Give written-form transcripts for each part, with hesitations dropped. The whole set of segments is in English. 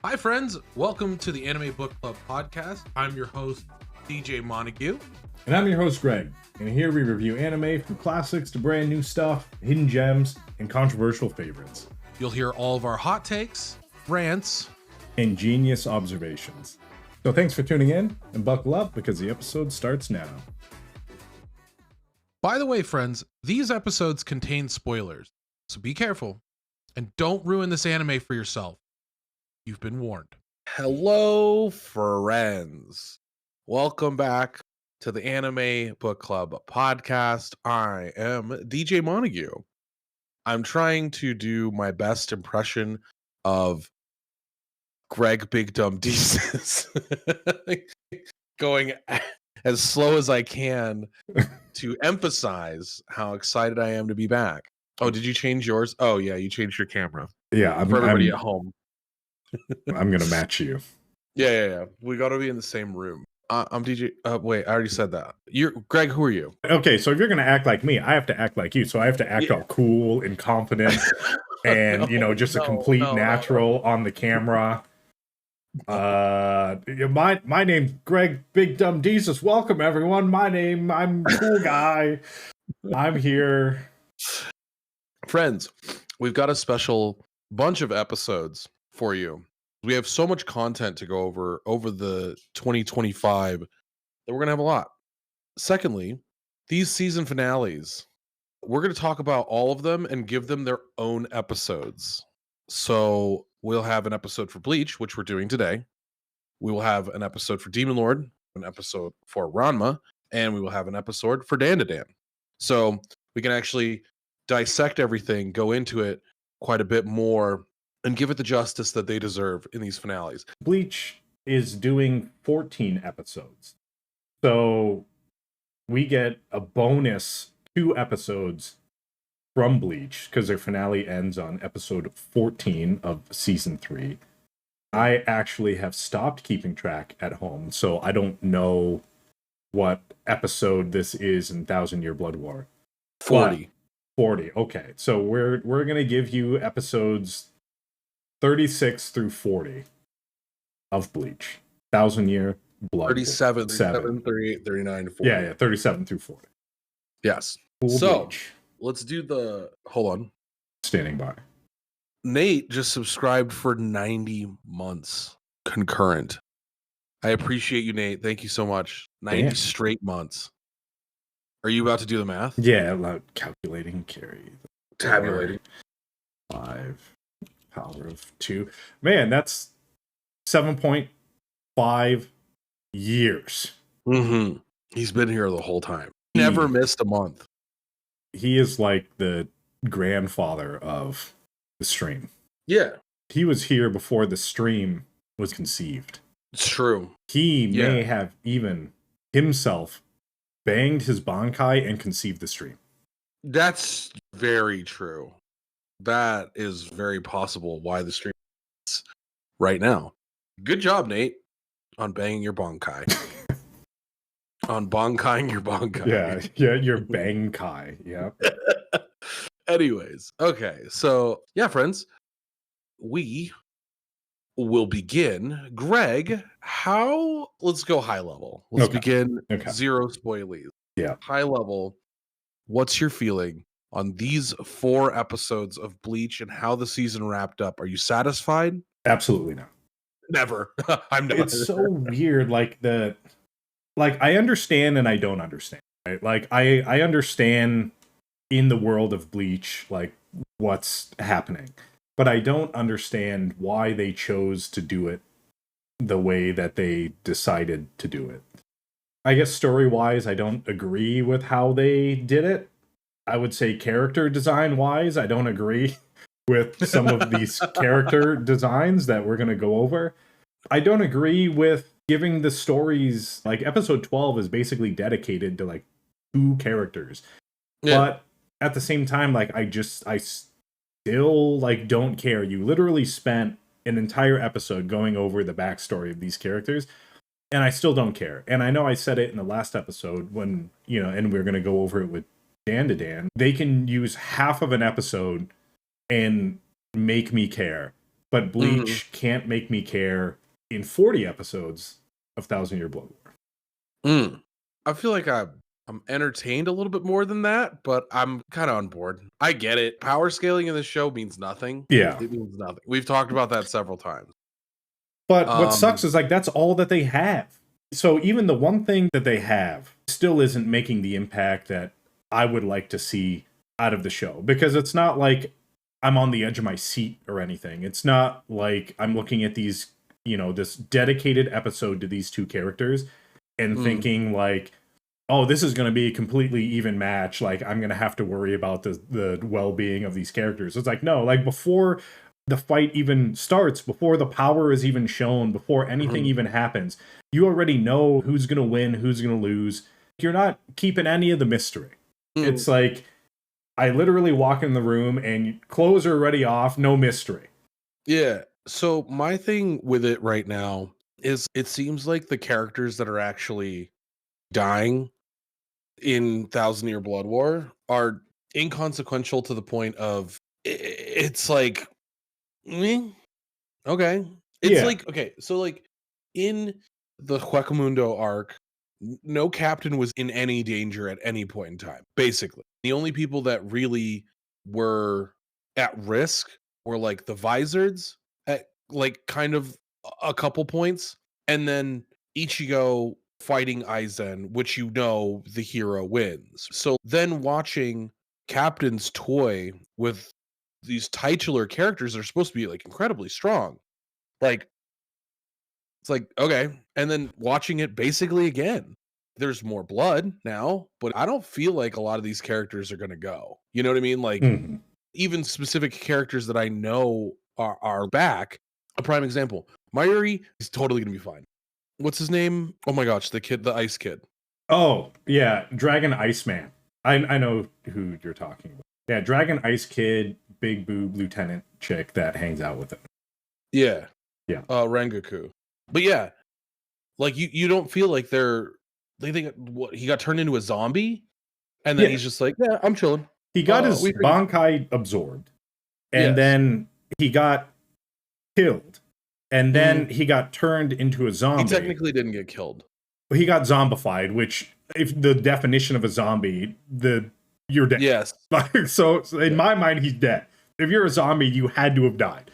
Hi, friends. Welcome to the Anime Book Club podcast. I'm your host, DJ Montague. And I'm your host, Greg. And here we review anime from classics to brand new stuff, hidden gems, and controversial favorites. You'll hear all of our hot takes, rants, and genius observations. So thanks for tuning in, and buckle up because the episode starts now. By the way, friends, these episodes contain spoilers, so be careful and don't ruin this anime for yourself. You've been warned. Hello, friends. Welcome back to the Anime Book Club podcast. I am DJ Montague. I'm trying to do my best impression of Greg Big Dumb Jesus, going as slow as I can to emphasize how excited I am to be back. Oh, did you change yours? Oh, yeah, you changed your camera. Yeah, for everybody at home. I'm gonna match you. Yeah. We got to be in the same room. I'm DJ. Wait, I already said that. You're Greg. Who are you? Okay, so if you're gonna act like me, I have to act like you. So I have to act all cool and confident, and just a complete natural on the camera. My name's Greg Big Dumb Jesus. Welcome everyone. I'm cool guy. I'm here. Friends, we've got a special bunch of episodes for you. We have so much content to go over the 2025 that we're going to have a lot. Secondly, these season finales, we're going to talk about all of them and give them their own episodes. So we'll have an episode for Bleach, which we're doing today. We will have an episode for Demon Lord, an episode for Ranma, and we will have an episode for Dan. So we can actually dissect everything, go into it quite a bit more, and give it the justice that they deserve in these finales. Bleach is doing 14 episodes. So we get a bonus 2 episodes from Bleach because their finale ends on episode 14 of season 3. I actually have stopped keeping track at home, so I don't know what episode this is in Thousand Year Blood War. 40. 40. Okay. So we're going to give you episodes 36 through 40 of Bleach. 1000 Year Blood 37, 38, 39, 40. Yeah, 37 through 40. Yes. Cool. So Bleach. let's do the... Hold on. Standing by. Nate just subscribed for 90 months concurrent. I appreciate you, Nate. Thank you so much. 90 straight months. Are you about to do the math? Yeah, like calculating carry. Tabulating. 5 power of 2. Man, that's 7.5 years. Mm-hmm. He's been here the whole time. Never missed a month. He is like the grandfather of the stream. Yeah. He was here before the stream was conceived. It's true. He may have even himself banged his Bankai and conceived the stream. That's very true. That is very possible why the stream is right now. Good job, Nate, on banging your Bankai. On Bankaiing your Bankai. Yeah, your Bankai. Yeah. Anyways, okay. So, yeah, friends, we will begin. Greg, let's go high level. Let's begin zero spoilies. Yeah. High level, what's your feeling on these 4 episodes of Bleach and how the season wrapped up? Are you satisfied? Absolutely not. Never. I'm not. It's so weird. I understand and I don't understand. Right? Like I understand in the world of Bleach, like what's happening, but I don't understand why they chose to do it the way that they decided to do it. I guess story-wise, I don't agree with how they did it. I would say character design-wise, I don't agree with some of these character designs that we're going to go over. I don't agree with giving the stories, like episode 12 is basically dedicated to like 2 characters. Yeah. But at the same time, like I still like don't care. You literally spent an entire episode going over the backstory of these characters, and I still don't care. And I know I said it in the last episode when, and we're going to go over it with Dan. They can use half of an episode and make me care. but Bleach can't make me care in 40 episodes of Thousand Year Blood War. I feel like I'm entertained a little bit more than that, but I'm kind of on board. I get it. Power scaling in this show means nothing. Yeah. It means nothing. We've talked about that several times. But what sucks is like that's all that they have. So even the one thing that they have still isn't making the impact that I would like to see out of the show. Because it's not like I'm on the edge of my seat or anything. It's not like I'm looking at these, this dedicated episode to these two characters and thinking like, oh, this is going to be a completely even match. Like, I'm going to have to worry about the well-being of these characters. It's like, no, like before the fight even starts, before the power is even shown, before anything even happens, you already know who's going to win, who's going to lose. You're not keeping any of the mystery. It's like, I literally walk in the room and clothes are already off, no mystery. Yeah. So my thing with it right now is it seems like the characters that are actually dying in Thousand Year Blood War are inconsequential to the point of it's like, okay. It's like, okay, so like in the Huecamundo arc, no captain was in any danger at any point in time, basically. The only people that really were at risk were like the Vizards at like kind of a couple points, and then Ichigo fighting Aizen, which the hero wins. So then watching Captain's toy with these titular characters that are supposed to be like incredibly strong. Like, it's like, okay. And then watching it basically again. There's more blood now, but I don't feel like a lot of these characters are going to go. You know what I mean? Like, even specific characters that I know are back. A prime example, Mayuri is totally going to be fine. What's his name? Oh my gosh, the ice kid. Oh, yeah, Dragon Iceman. I know who you're talking about. Yeah, Dragon Ice Kid, big boob lieutenant chick that hangs out with him. Yeah. Yeah. Rengoku. But yeah, like you don't feel like they think what he got turned into a zombie, and then he's just like, yeah, I'm chilling. He got his Bankai absorbed, and then he got killed, and then he got turned into a zombie. He technically didn't get killed. He got zombified, which, if the definition of a zombie, you're dead. Yes. So in my mind, he's dead. If you're a zombie, you had to have died.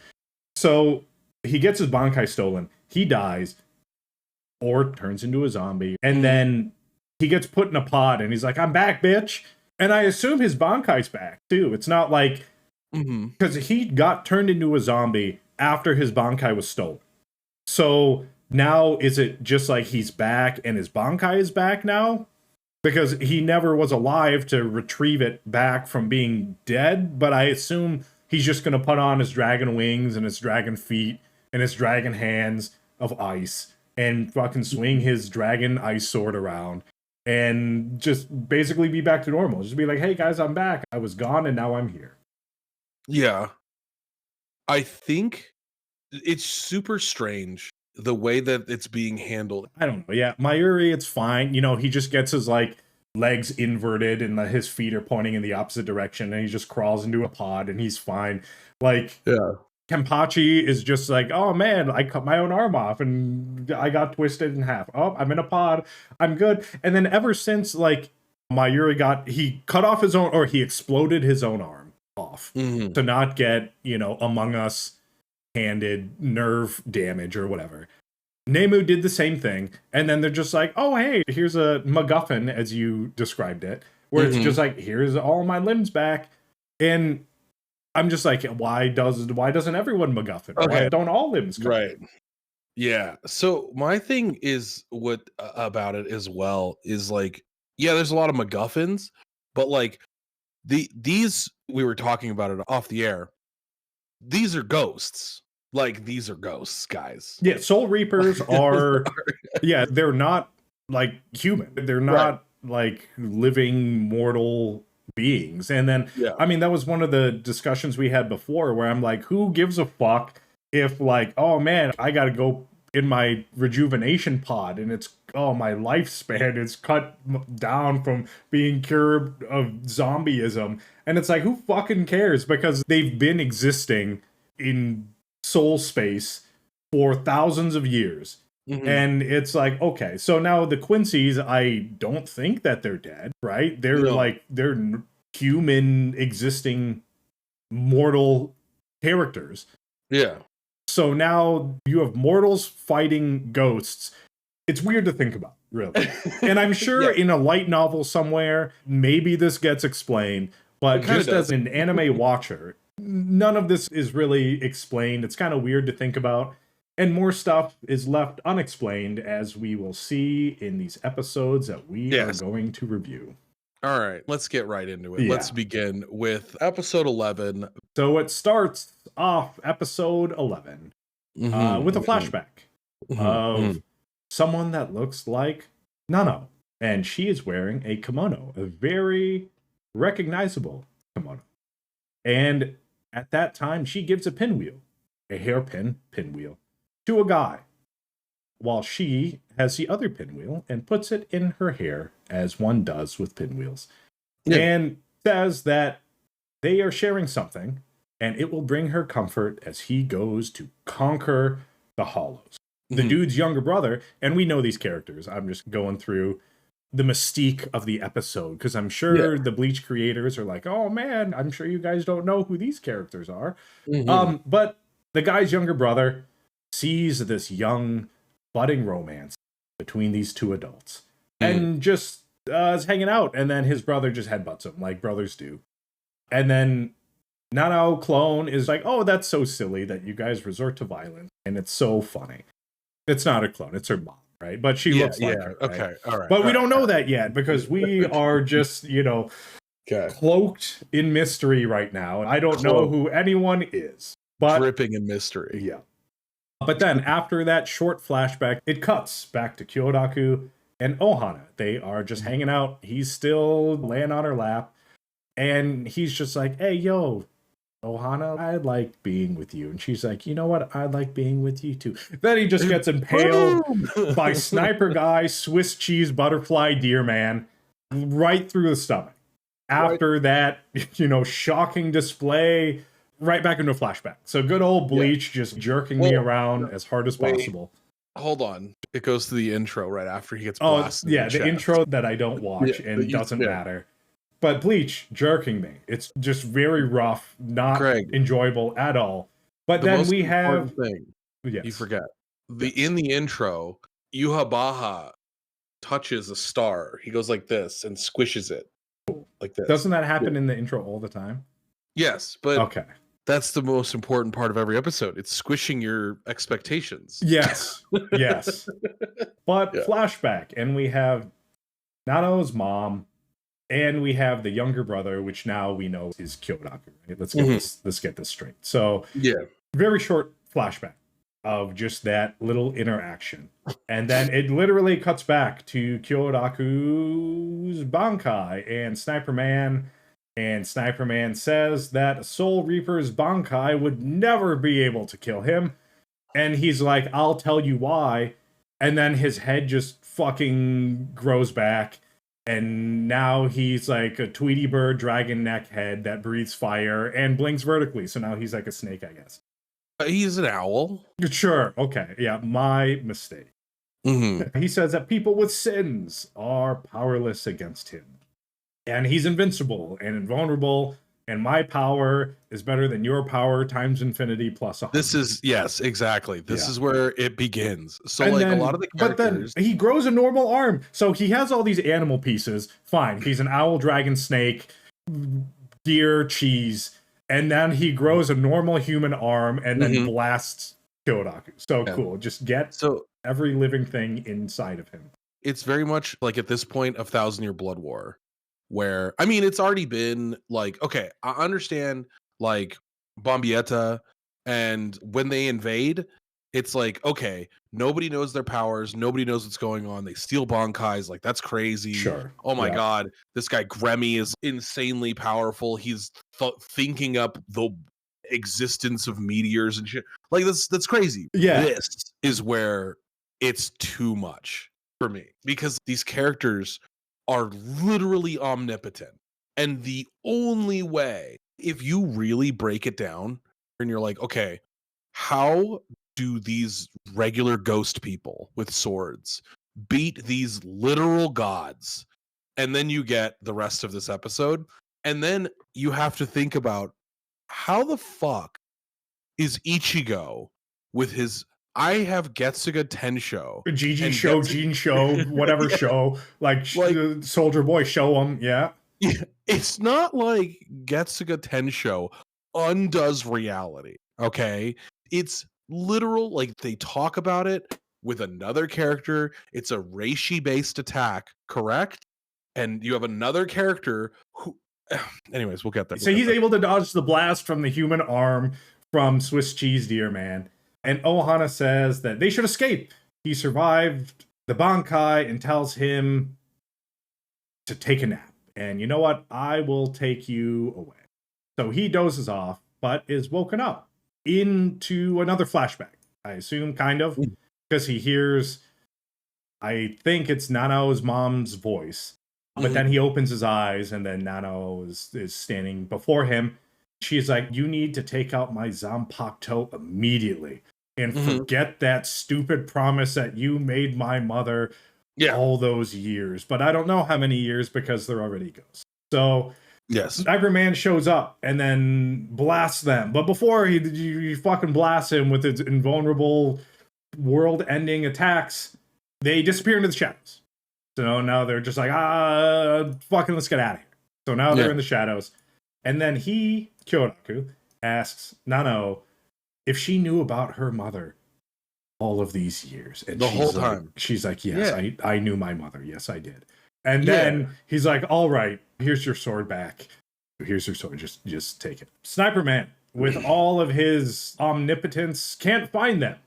So he gets his Bankai stolen. He dies, or turns into a zombie, and then he gets put in a pod, and he's like, "I'm back, bitch." And I assume his Bankai's back too. It's not like because he got turned into a zombie after his Bankai was stolen. So now is it just like he's back and his Bankai is back now? Because he never was alive to retrieve it back from being dead, but I assume he's just going to put on his dragon wings and his dragon feet and his dragon hands of ice and fucking swing his dragon ice sword around and just basically be back to normal. Just be like, hey guys, I'm back. I was gone and now I'm here. Yeah. I think it's super strange the way that it's being handled. I don't know. Yeah, Mayuri, it's fine. He just gets his like legs inverted and his feet are pointing in the opposite direction and he just crawls into a pod and he's fine. Like, yeah. Kenpachi is just like, oh man, I cut my own arm off and I got twisted in half. Oh, I'm in a pod. I'm good. And then ever since like Mayuri he cut off his own, or he exploded his own arm off to not get, Among Us handed nerve damage or whatever. Nemu did the same thing. And then they're just like, oh, hey, here's a MacGuffin, as you described it, where it's just like, here's all my limbs back. And I'm just like, why doesn't everyone MacGuffin? Okay. Why don't all limbs come? Right. Yeah. So my thing is about it as well is like, yeah, there's a lot of MacGuffins, but like these we were talking about it off the air. These are ghosts. Like, these are ghosts, guys. Yeah, Soul Reapers are yeah, they're not like human. They're not like living mortal beings. And then I mean, that was one of the discussions we had before where I'm like, who gives a fuck if like, oh man, I gotta go in my rejuvenation pod and it's my lifespan is cut down from being cured of zombieism. And it's like, who fucking cares? Because they've been existing in soul space for thousands of years. Mhm. And it's like, okay, so now the Quincy's, I don't think that they're dead, right? They're No. they're human existing mortal characters. Yeah. So now you have mortals fighting ghosts. It's weird to think about, really. And I'm sure Yeah. in a light novel somewhere, maybe this gets explained, but It kinda just as does. an anime watcher, none of this is really explained. It's kind of weird to think about. And more stuff is left unexplained, as we will see in these episodes that we Yes. are going to review. All right, let's get right into it. Yeah. Let's begin with episode 11. So it starts off episode 11 with a flashback of someone that looks like Nano. And she is wearing a kimono, a very recognizable kimono. And at that time, she gives a pinwheel, a hairpin pinwheel, to a guy, while she has the other pinwheel and puts it in her hair, as one does with pinwheels, and says that they are sharing something, and it will bring her comfort as he goes to conquer the Hollows. The dude's younger brother, and we know these characters. I'm just going through the mystique of the episode, because I'm sure the Bleach creators are like, oh man, I'm sure you guys don't know who these characters are. But the guy's younger brother sees this young budding romance between these two adults and just is hanging out, and then his brother just headbutts him like brothers do. And then Nano Clone is like, oh, that's so silly that you guys resort to violence, and it's so funny. It's not a clone, it's her mom, right? But she looks like her, right? Okay, all right. But we don't know that yet, because we are just, cloaked in mystery right now. I don't know who anyone is. But dripping in mystery. Yeah. But then after that short flashback, it cuts back to Kyodaku and Ohana. They are just hanging out. He's still laying on her lap. And he's just like, hey, yo, Ohana, I like being with you. And she's like, you know what? I like being with you too. Then he just gets impaled by Sniper Guy, Swiss cheese, butterfly, deer man, right through the stomach. After that, shocking display, right back into a flashback. So good old Bleach just jerking me around as hard as possible. Hold on. It goes to the intro right after he gets blasted. Yeah, the intro that I don't watch and doesn't matter. But Bleach jerking me. It's just very rough, not enjoyable at all. But then we have thing. You forget. In the intro, Yuhabaha touches a star. He goes like this and squishes it. Like this. Doesn't that happen in the intro all the time? Yes, but that's the most important part of every episode. It's squishing your expectations. Yes. Yes. But flashback, and we have Nano's mom, and we have the younger brother, which now we know is Kyodaku. Right? Let's get this straight. So very short flashback of just that little interaction. And then it literally cuts back to Kyodaku's Bankai and Sniper Man. And Sniper Man says that Soul Reaper's Bankai would never be able to kill him. And he's like, I'll tell you why. And then his head just fucking grows back. And now he's like a Tweety Bird dragon neck head that breathes fire and blinks vertically. So now he's like a snake, I guess. He's an owl. Sure. Okay. Yeah. My mistake. He says that people with sins are powerless against him. And he's invincible and invulnerable. And my power is better than your power times infinity plus 100. This is, yes, exactly. This is where it begins. So, and like, then, a lot of the characters... But then he grows a normal arm. So he has all these animal pieces. Fine. He's an owl, dragon, snake, deer, cheese. And then he grows a normal human arm and then blasts Kyodaku. So cool. Just get every living thing inside of him. It's very much like at this point of 1,000-Year Blood War. Where, I mean, it's already been like, okay, I understand like Bombietta, and when they invade, it's like, okay, nobody knows their powers, nobody knows what's going on. They steal Bankais, like that's crazy. Sure. Oh my god, this guy Gremmy is insanely powerful. He's thinking up the existence of meteors and shit. Like that's crazy. Yeah. This is where it's too much for me, because these characters are literally omnipotent. And the only way, if you really break it down and you're like, okay, how do these regular ghost people with swords beat these literal gods? And then you get the rest of this episode, and then you have to think about how the fuck is Ichigo with his I have Getsuga Tensho Gigi and show, Gene show, whatever Yeah. show, like Soldier Boy show him, yeah. It's not like Getsuga Tensho undoes reality, okay? It's literal, like they talk about it with another character. It's a reishi-based attack, correct? And you have another character who anyways, we'll get there. So he's able to dodge the blast from the human arm from Swiss Cheese Deer Man. And Ohana says that they should escape. He survived the Bankai and tells him to take a nap. And you know what? I will take you away. So he dozes off, but is woken up into another flashback. I assume, kind of, because he hears, I think it's Nano's mom's voice. But then he opens his eyes, and then Nano is standing before him. She's like, you need to take out my Zanpakuto immediately. And forget that stupid promise that you made my mother all those years. But I don't know how many years because they're already ghosts. So yes, Sniper Man shows up and then blasts them. But before you fucking blast him with his invulnerable world-ending attacks, they disappear into the shadows. So now they're just like, fucking let's get out of here. So now they're in the shadows. And then Kyoraku, asks Nano if she knew about her mother all of these years. And the whole time. She's like, yes, I knew my mother. Yes, I did. And then he's like, all right, here's your sword back. Here's your sword. Just take it. Sniper Man, with all of his omnipotence, can't find them.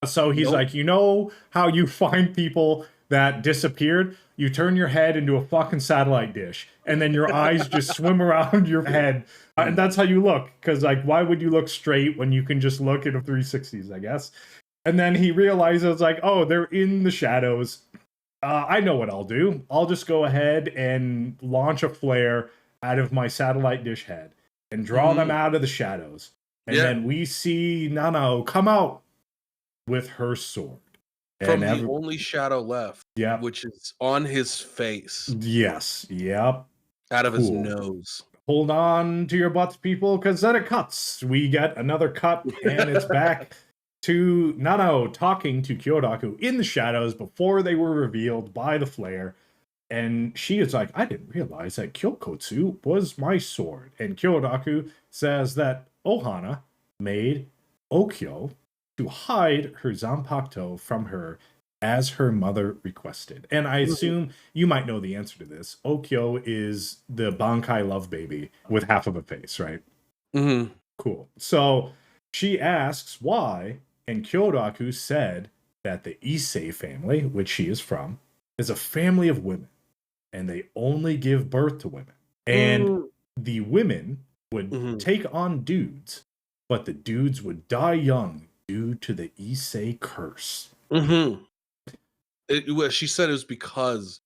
So he's like, you know how you find people that disappeared? You turn your head into a fucking satellite dish, and then your eyes just swim around your head. And that's how you look. Because, like, why would you look straight when you can just look at a 360s, I guess? And then he realizes, like, oh, they're in the shadows. I know what I'll do. I'll just go ahead and launch a flare out of my satellite dish head and draw them out of the shadows. And then we see Nano come out with her sword. From the only shadow left, yep, which is on his face. Yes, yep. Out of his nose. Hold on to your butts, people, because then it cuts. We get another cut, and it's back to Nano talking to Kyoraku in the shadows before they were revealed by the flare. And she is like, I didn't realize that Kyokotsu was my sword. And Kyoraku says that Ohana made Okyo to hide her Zanpakuto from her as her mother requested. And I assume you might know the answer to this. Okyo is the Bankai love baby with half of a face, right? Cool. So she asks why, and Kyoraku said that the Issei family, which she is from, is a family of women, and they only give birth to women. And the women would take on dudes, but the dudes would die young due to the Issei curse. She said it was because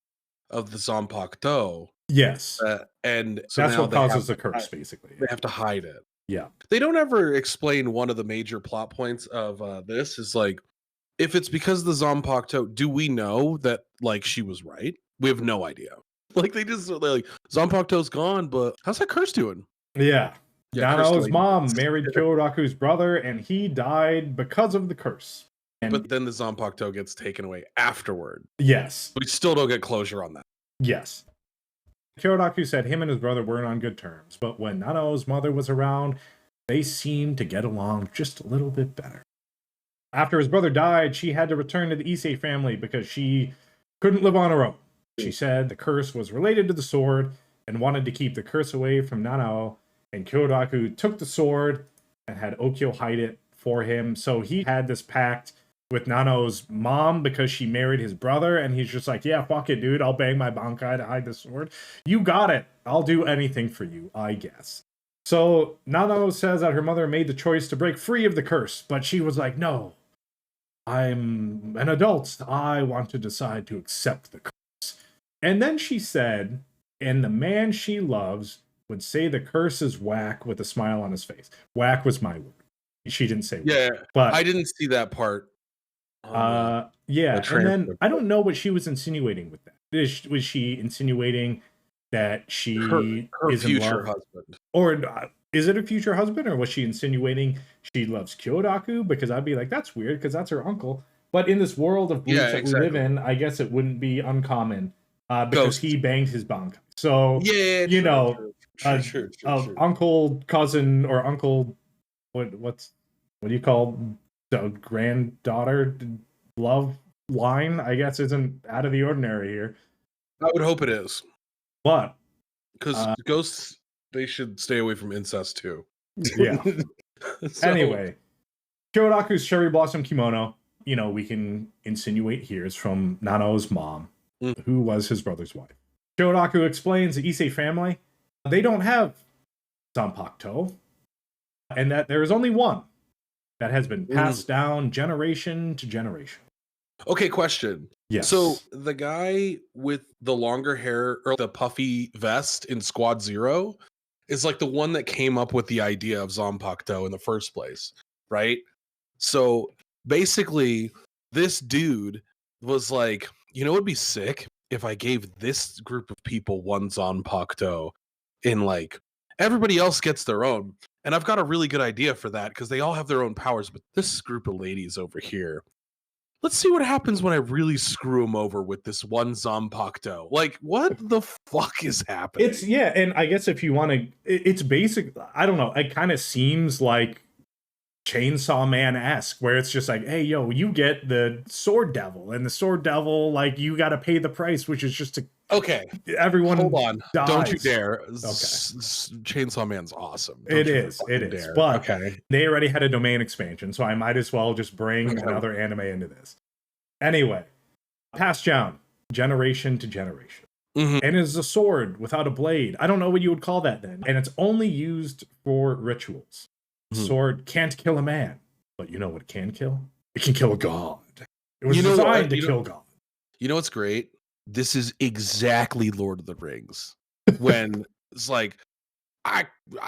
of the Zanpakuto. Yes. And so that's what causes the curse, basically. They have to hide it. Yeah. They don't ever explain one of the major plot points of this is like, if it's because of the Zanpakuto, do we know that like she was right? We have no idea. Like they're like, Zanpakuto's gone, but how's that curse doing? Yeah. Nano's mom married Kyoraku's brother, and he died because of the curse. But then the Zanpakuto gets taken away afterward. Yes. We still don't get closure on that. Yes. Kyoraku said him and his brother weren't on good terms, but when Nano's mother was around, they seemed to get along just a little bit better. After his brother died, she had to return to the Issei family because she couldn't live on her own. She said the curse was related to the sword and wanted to keep the curse away from Nano, and Kyoraku took the sword and had Okyo hide it for him. So he had this pact with Nano's mom because she married his brother, and he's just like, yeah, fuck it, dude. I'll bang my Bankai to hide the sword. You got it. I'll do anything for you, I guess. So Nano says that her mother made the choice to break free of the curse, but she was like, no, I'm an adult. I want to decide to accept the curse. And then she said, and the man she loves would say the curse is whack with a smile on his face. Whack was my word. She didn't say Yeah, but I didn't see that part. yeah, the and then transcript. I don't know what she was insinuating with that. Was she insinuating that she her is in future love, husband. or is it a future husband, or was she insinuating she loves Kyodaku? Because I'd be like, that's weird, because that's her uncle. But in this world of Bleach Yeah, that we live exactly. in, I guess it wouldn't be uncommon because Ghost. he banged his bankai. So Yeah, you true, know, true. uncle, cousin, or uncle, what do you call the granddaughter love line? I guess isn't out of the ordinary here. I would hope it is, But because ghosts, they should stay away from incest too. yeah. So, Anyway, Kyodaku's cherry blossom kimono, we can insinuate here is from Nano's mom, who was his brother's wife. Kyodaku explains the Issei family, they don't have Zanpakuto, and that there is only one that has been passed down generation to generation. Okay, question. Yes. So the guy with the longer hair or the puffy vest in Squad Zero is like the one that came up with the idea of Zanpakuto in the first place, right? So basically, this dude was like, it'd be sick if I gave this group of people one Zanpakuto and like everybody else gets their own. And I've got a really good idea for that because they all have their own powers, but this group of ladies over here, let's see what happens when I really screw them over with this one Zanpakuto. Like, what the fuck is happening? And I guess if you want to, it's basic. I don't know. It kind of seems like Chainsaw Man-esque, where it's just like, hey, yo, you get the Sword Devil, and the Sword Devil, like, you got to pay the price, which is just to everyone. Hold on, dies. Don't you dare! Okay. Chainsaw Man's awesome. It is. Dare. But they already had a domain expansion, so I might as well just bring another anime into this. Anyway, passed down generation to generation. And it's a sword without a blade. I don't know what you would call that then. And it's only used for rituals. Sword can't kill a man, but you know what it can kill? It can kill a god. It was designed to kill God. You know what's great? This is exactly Lord of the Rings. When it's like, I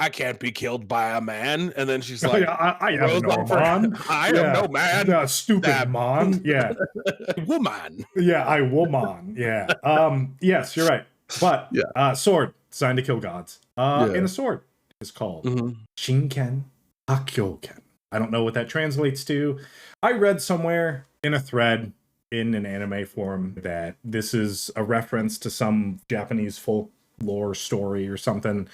can't be killed by a man, and then she's like, I am no man. I am no man. Stupid man. Yeah. Woman. Yeah, I woman. Yeah. Yes, you're right. But sword designed to kill gods. And the sword is called Shinken Hakyoken. I don't know what that translates to. I read somewhere in a thread in an anime forum that this is a reference to some Japanese folklore story or something.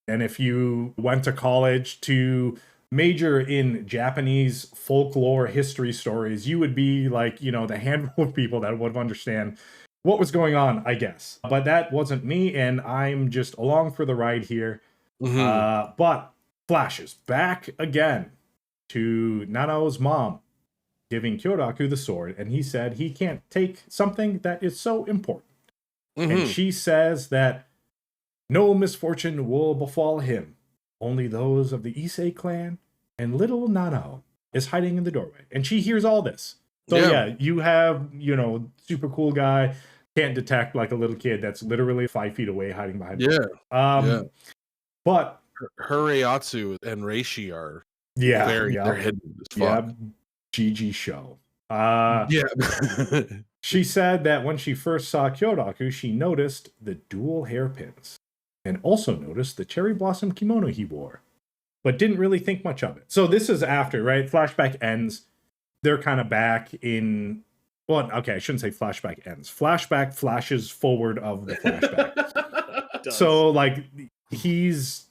And if you went to college to major in Japanese folklore history stories, you would be like, the handful of people that would understand what was going on, I guess. But that wasn't me, and I'm just along for the ride here. But flashes back again to Nano's mom giving Kyodaku the sword, and he said he can't take something that is so important. And she says that no misfortune will befall him, only those of the Issei clan, and little Nano is hiding in the doorway. And she hears all this. So you have, super cool guy, can't detect like a little kid that's literally 5 feet away hiding behind But her Reiatsu and Reishi are they're hidden as fuck. Yeah, GG show. She said that when she first saw Kyodaku, she noticed the dual hairpins and also noticed the cherry blossom kimono he wore, but didn't really think much of it. So this is after, right? Flashback ends. They're kind of back in... Well, okay, I shouldn't say flashback ends. Flashback flashes forward of the flashback. So, like, he's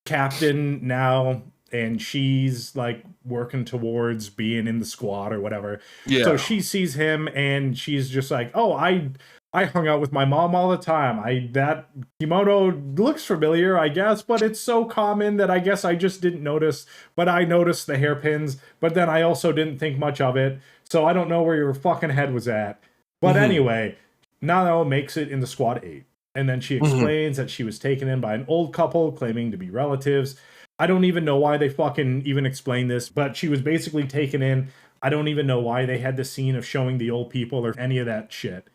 captain now, and she's, like, working towards being in the squad or whatever. Yeah. So she sees him, and she's just like, oh, I hung out with my mom all the time. That kimono looks familiar, I guess, but it's so common that I guess I just didn't notice. But I noticed the hairpins, but then I also didn't think much of it. So I don't know where your fucking head was at. But anyway, Nano makes it in the squad 8. And then she explains that she was taken in by an old couple claiming to be relatives. I don't even know why they fucking even explained this, but she was basically taken in. I don't even know why they had the scene of showing the old people or any of that shit.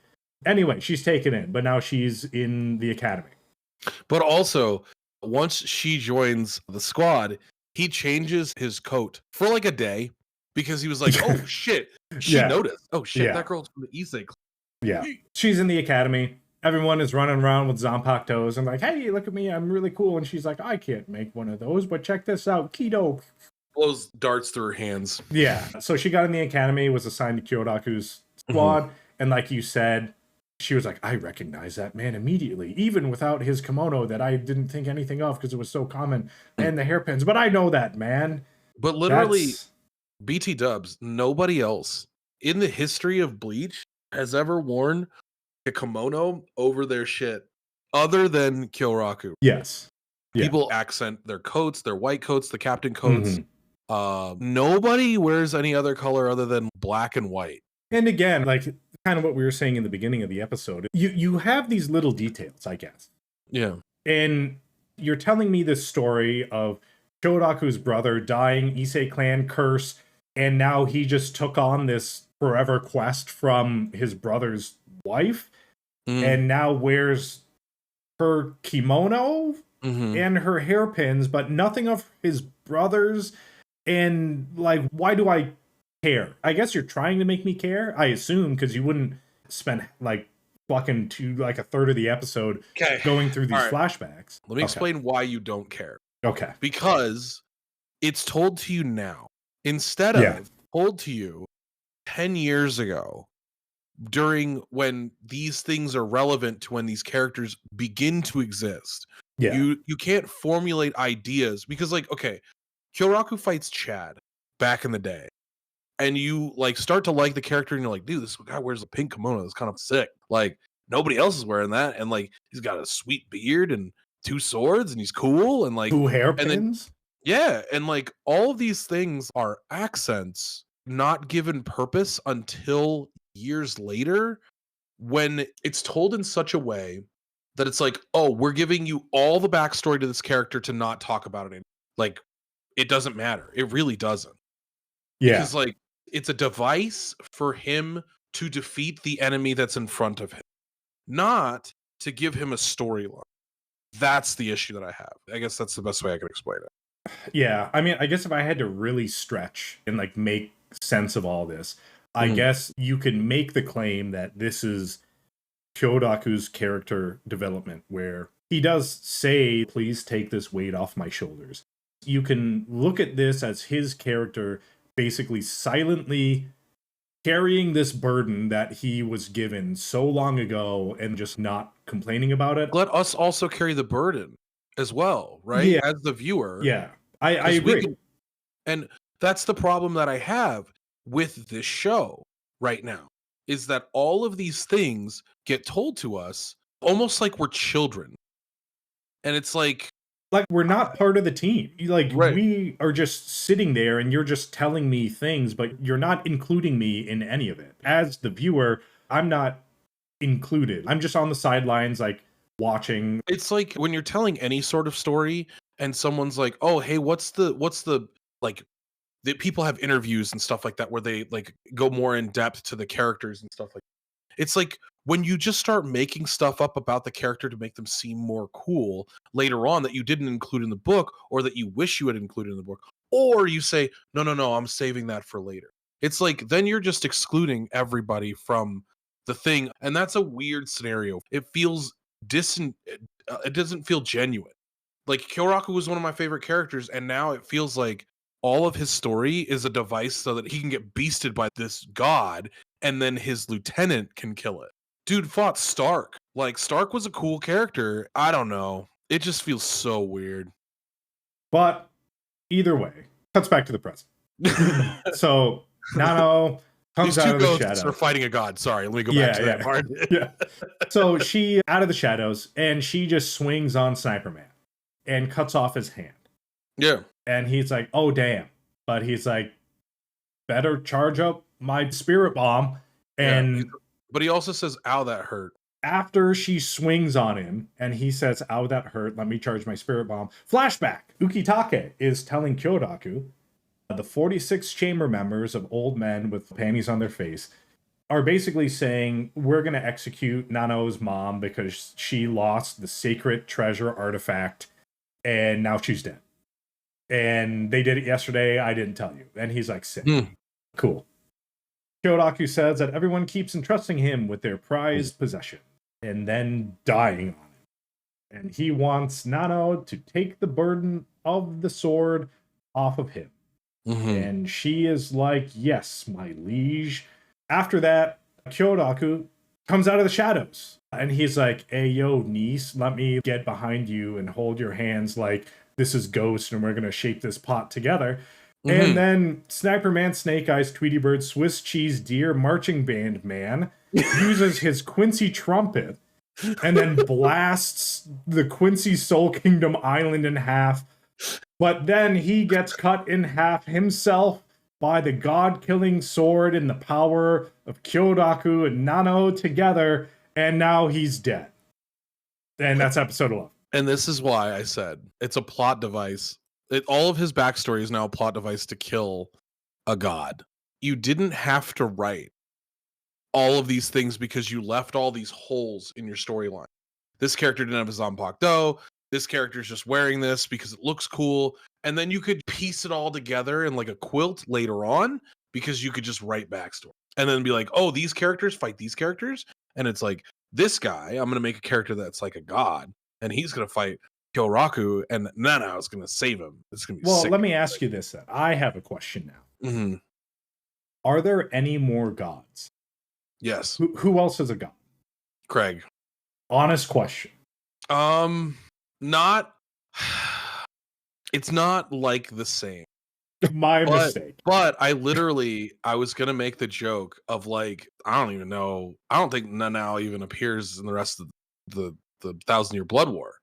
Anyway, she's taken in, but now she's in the academy. But also, once she joins the squad, he changes his coat for like a day because he was like, oh shit, she Yeah. noticed. Oh shit, Yeah. that girl's from the Issei clan. Yeah. She's in the academy. Everyone is running around with Zanpakutos and like, hey, look at me, I'm really cool. And she's like, I can't make one of those, but check this out, Kido. Blows darts through her hands. Yeah. So she got in the academy, was assigned to Kyodaku's squad, and like you said, she was like, I recognize that man immediately, even without his kimono that I didn't think anything of because it was so common, and the hairpins. But I know that man. But literally, BT dubs, nobody else in the history of Bleach has ever worn a kimono over their shit other than Kyoraku. Yes. Yeah. People accent their coats, their white coats, the captain coats. Nobody wears any other color other than black and white. And again, like kind of what we were saying in the beginning of the episode, you have these little details, I guess. Yeah. And you're telling me this story of Kyoraku's brother dying, Issei clan curse, and now he just took on this forever quest from his brother's wife, and now wears her kimono and her hairpins, but nothing of his brother's. And like, why do I care? I guess you're trying to make me care, I assume, because you wouldn't spend like fucking a third of the episode going through these flashbacks. Let me explain why you don't care. Okay. Because it's told to you now instead of told to you 10 years ago, during when these things are relevant to when these characters begin to exist. Yeah. You can't formulate ideas because, like, okay, Kyoraku fights Chad back in the day, and you like start to like the character, and you're like, dude, this guy wears a pink kimono. That's kind of sick. Like, nobody else is wearing that, and like he's got a sweet beard and 2 swords, and he's cool, and like 2 hairpins. Yeah, and like all of these things are accents not given purpose until years later, when it's told in such a way that it's like, oh, we're giving you all the backstory to this character to not talk about it anymore. Like, it doesn't matter. It really doesn't. Yeah. Because like it's a device for him to defeat the enemy that's in front of him, not to give him a storyline. That's the issue that I have. I guess that's the best way I can explain it. Yeah, I mean, I guess if I had to really stretch and like make sense of all this, I guess you could make the claim that this is Kyodaku's character development, where he does say, please take this weight off my shoulders. You can look at this as his character basically silently carrying this burden that he was given so long ago and just not complaining about it. Let us also carry the burden as well, right? Yeah. As the viewer. Yeah, I agree. And that's the problem that I have with this show right now, is that all of these things get told to us almost like we're children. And it's like we're not part of the team. Like, right. We are just sitting there and you're just telling me things, but you're not including me in any of it. As the viewer, I'm not included. I'm just on the sidelines, like, watching. It's like when you're telling any sort of story and someone's like, oh, hey, what's the like, the people have interviews and stuff like that where they like go more in depth to the characters and stuff like that. It's like when you just start making stuff up about the character to make them seem more cool later on that you didn't include in the book, or that you wish you had included in the book, or you say, no, I'm saving that for later. It's like, then you're just excluding everybody from the thing. And that's a weird scenario. It feels it doesn't feel genuine. Like, Kyoraku was one of my favorite characters, and now it feels like all of his story is a device so that he can get beasted by this god, and then his lieutenant can kill it. Dude fought Stark. Like, Stark was a cool character. I don't know. It just feels so weird. But either way, cuts back to the present. So Nano comes out of the shadows. Are fighting a god. Sorry, let me go back to that part. Yeah. So she out of the shadows, and she just swings on Sniper Man and cuts off his hand. Yeah. And he's like, oh, damn. But he's like, better charge up my spirit bomb. And but he also says, ow, that hurt. After she swings on him and he says, ow, that hurt, let me charge my spirit bomb. Flashback. Ukitake is telling Kyodaku, the 46 chamber members of old men with panties on their face are basically saying, we're going to execute Nano's mom because she lost the sacred treasure artifact and now she's dead. And they did it yesterday. I didn't tell you. And he's like, sick. Mm. Cool. Kyoraku says that everyone keeps entrusting him with their prized possession and then dying on it. And he wants Nano to take the burden of the sword off of him. Mm-hmm. And she is like, yes, my liege. After that, Kyoraku comes out of the shadows. And he's like, hey, yo, niece, let me get behind you and hold your hands like this is Ghost and we're going to shape this pot together. Mm-hmm. And then Sniper Man, Snake Eyes, Tweety Bird, Swiss Cheese Deer, Marching Band Man uses his Quincy trumpet and then blasts the Quincy Soul Kingdom Island in half. But then he gets cut in half himself by the god-killing sword and the power of Kyoraku and Nano together, and now he's dead. And that's episode 11. And this is why I said it's a plot device. All of his backstory is now a plot device to kill a god. You didn't have to write all of these things because you left all these holes in your storyline. This character didn't have a Zanpakuto. This character's just wearing this because it looks cool. And then you could piece it all together in like a quilt later on because you could just write backstory. And then be like, oh, these characters fight these characters. And it's like, this guy, I'm going to make a character that's like a god. And he's going to fight Kyoraku. And Nana is going to save him. It's going to be sick. Let me ask you this then. I have a question now. Mm-hmm. Are there any more gods? Yes. Who else is a god? Craig. Honest question. Not. It's not like the same. My mistake. But I was gonna make the joke of like, I don't even know. I don't think Nanao even appears in the rest of the 1,000-Year Blood War.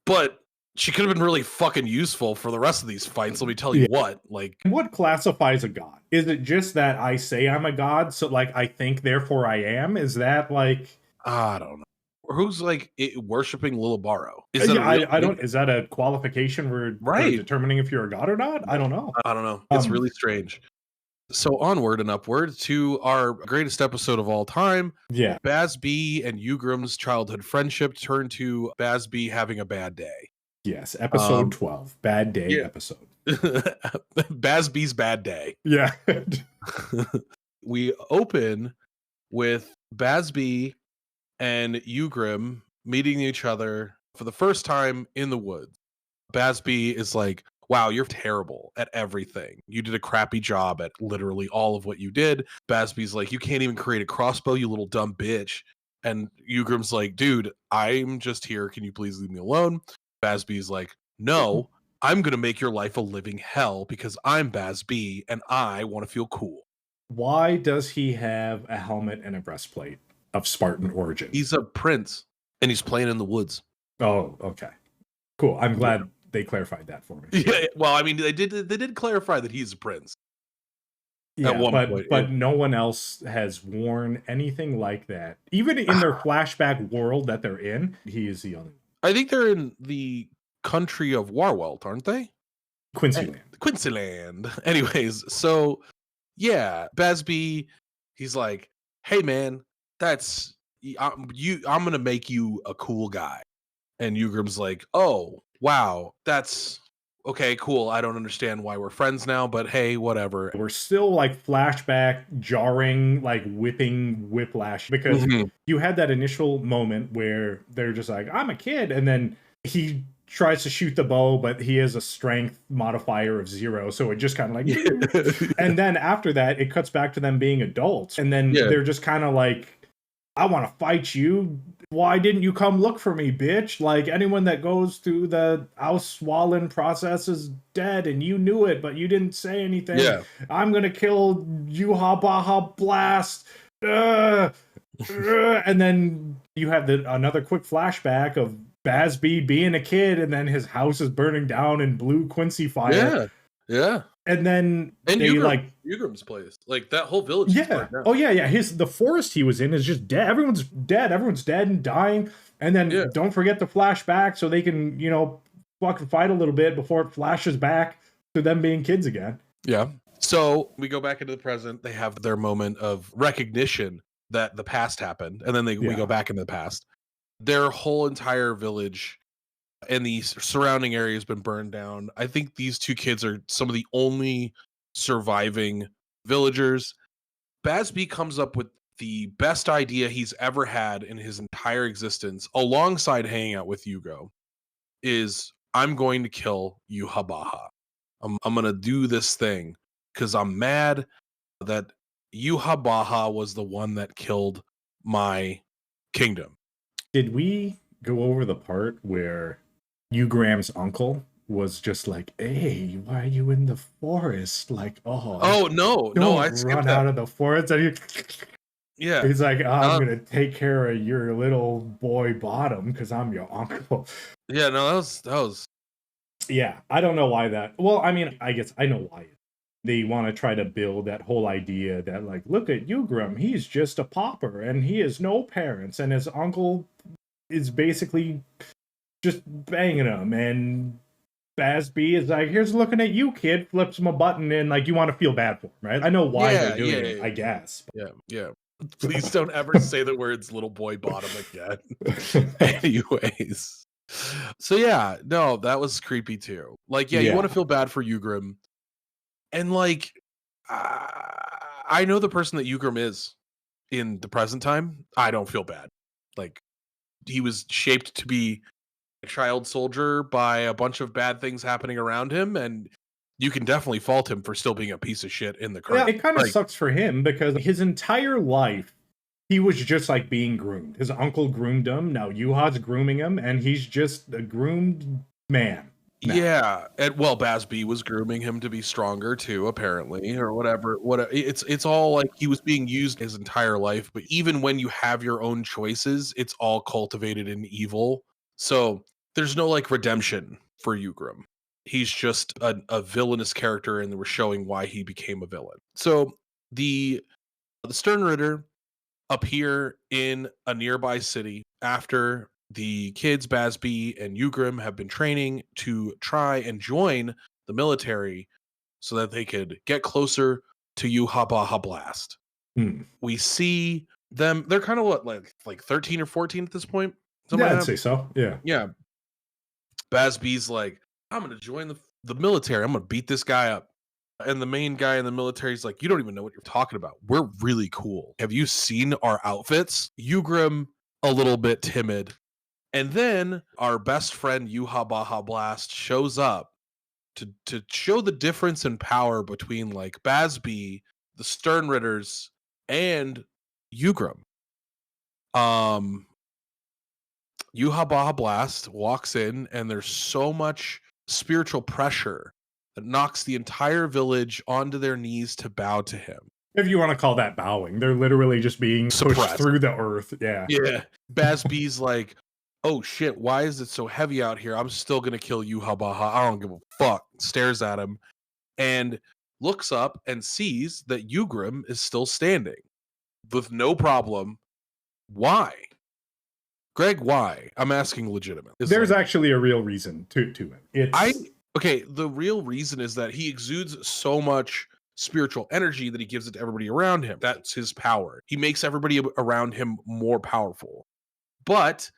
But she could have been really fucking useful for the rest of these fights. Let me tell you what. Like, what classifies a god? Is it just that I say I'm a god, so like I think therefore I am? Is that like I don't know. Who's like worshiping Lilibaro? Is that a qualification for determining if you're a god or not? I don't know. It's really strange. So onward and upward to our greatest episode of all time. Yeah. Bazby and Ugrim's childhood friendship turned to Bazby having a bad day. Yes, episode 12. Bad day episode. Bazby's bad day. Yeah. We open with Bazby and Ugrim meeting each other for the first time in the woods. Bazby is like, wow, you're terrible at everything. You did a crappy job at literally all of what you did. Bazby's like, you can't even create a crossbow, you little dumb bitch. And Ugrim's like, dude, I'm just here. Can you please leave me alone? Bazby's like, no, I'm going to make your life a living hell because I'm Bazby and I want to feel cool. Why does he have a helmet and a breastplate of Spartan origin? He's a prince and he's playing in the woods. Oh, okay. Cool. I'm glad they clarified that for me. Yeah, well, I mean, they did clarify that he's a prince. Yeah, at one point. But no one else has worn anything like that. Even in their flashback world that they're in, he is the only one. I think they're in the country of Warwelt, aren't they? Quincyland. Anyways, so yeah, Bazby, he's like, hey man, I'm gonna make you a cool guy. And Ugrim's like, oh wow, that's okay, cool. I don't understand why we're friends now, but hey, whatever. We're still like flashback, jarring, like whipping whiplash because you had that initial moment where they're just like, I'm a kid, and then he tries to shoot the bow, but he has a strength modifier of 0, so it just kind of like and then after that it cuts back to them being adults, and then they're just kind of like, I want to fight you. Why didn't you come look for me, bitch? Like, anyone that goes through the Auswallen process is dead, and you knew it, but you didn't say anything. Yeah. I'm gonna kill Yuha Baha Blast. And then you have another quick flashback of Bazby being a kid, and then his house is burning down in blue Quincy fire. Yeah. And then Ugrim's place, like that whole village. Yeah. Oh yeah. The forest he was in is just dead. Everyone's dead. Everyone's dead and dying. And then don't forget the flashback so they can, fucking fight a little bit before it flashes back to them being kids again. Yeah. So we go back into the present. They have their moment of recognition that the past happened, and then we go back into the past. Their whole entire village and the surrounding area has been burned down. I think these two kids are some of the only surviving villagers. Basby comes up with the best idea he's ever had in his entire existence, alongside hanging out with Yugo, is I'm going to kill Yuhabaha. I'm going to do this thing because I'm mad that Yuhabaha was the one that killed my kingdom. Did we go over the part where Ugram's uncle was just like, "Hey, why are you in the forest?" Like, no, I skipped run that. out of the forest. And Yeah, he's like, I'm gonna take care of your little boy Bottom because I'm your uncle. yeah, no, that was. Yeah, I don't know why that. Well, I mean, I guess I know why. They want to try to build that whole idea that, like, look at Ugram, he's just a pauper and he has no parents, and his uncle is basically just banging him. And Basby is like, here's looking at you, kid, flips him a button, and like, you want to feel bad for him, right? I know why they're doing it, I guess. Yeah. Please don't ever say the words little boy Bottom again. Anyways. So yeah, no, that was creepy too. Like, you want to feel bad for Ugram. And like, I know the person that Ugram is in the present time. I don't feel bad. Like, he was shaped to be a child soldier by a bunch of bad things happening around him, and you can definitely fault him for still being a piece of shit in the current. Yeah, it kind of sucks for him because his entire life he was just like being groomed. His uncle groomed him. Now Yuha's grooming him, and he's just a groomed man. Now. Yeah, and well, Basby was grooming him to be stronger too, apparently, or whatever. It's all like he was being used his entire life. But even when you have your own choices, it's all cultivated in evil. So there's no like redemption for Ugram. He's just a villainous character, and we're showing why he became a villain. So the Sternritter appear in a nearby city after the kids, Basby and Ugram, have been training to try and join the military so that they could get closer to Yuhabaha Blast. We see them, they're kind of what, like 13 or 14 at this point? Yeah, I'd say so. Yeah. Yeah. Basby's like, I'm going to join the military. I'm going to beat this guy up. And the main guy in the military is like, you don't even know what you're talking about. We're really cool. Have you seen our outfits? Ugram, a little bit timid. And then our best friend, Yuhabaha Blast, shows up to show the difference in power between like Basby, the Sternritters, and Ugram. Yuhabaha Blast walks in, and there's so much spiritual pressure that knocks the entire village onto their knees to bow to him. If you want to call that bowing, they're literally just being pushed through the earth. Yeah. Yeah. Basby's like, oh shit, why is it so heavy out here? I'm still going to kill Yuhabaha. I don't give a fuck. Stares at him and looks up and sees that Ugram is still standing with no problem. Why? Greg, why? I'm asking legitimately. There's actually a real reason to it. Okay, the real reason is that he exudes so much spiritual energy that he gives it to everybody around him. That's his power. He makes everybody around him more powerful. But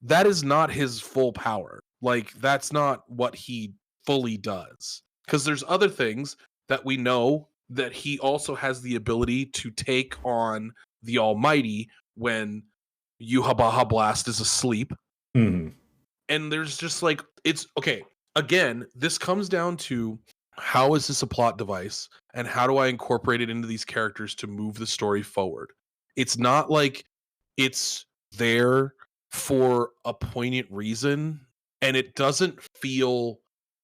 that is not his full power. Like, that's not what he fully does. Because there's other things that we know that he also has the ability to take on the Almighty when Yuhabaha Blast is asleep. Mm-hmm. And there's just like, it's okay. Again, this comes down to how is this a plot device and how do I incorporate it into these characters to move the story forward? It's not like it's there for a poignant reason, and it doesn't feel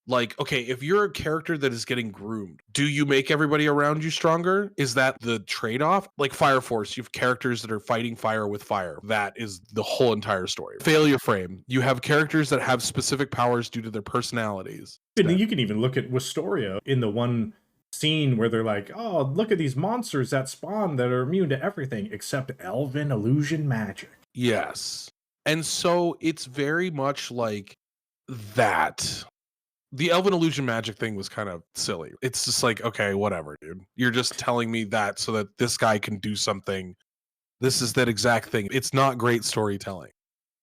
like, okay, if you're a character that is getting groomed, do you make everybody around you stronger? Is that the trade-off? Like Fire Force, you have characters that are fighting fire with fire. That is the whole entire story. Failure Frame, you have characters that have specific powers due to their personalities. And you can even look at Wistoria in the one scene where they're like, oh, look at these monsters that spawn that are immune to everything except elven illusion magic. Yes. And so it's very much like that. The elven illusion magic thing was kind of silly. It's just like, okay, whatever, dude. You're just telling me that so that this guy can do something. This is that exact thing. It's not great storytelling.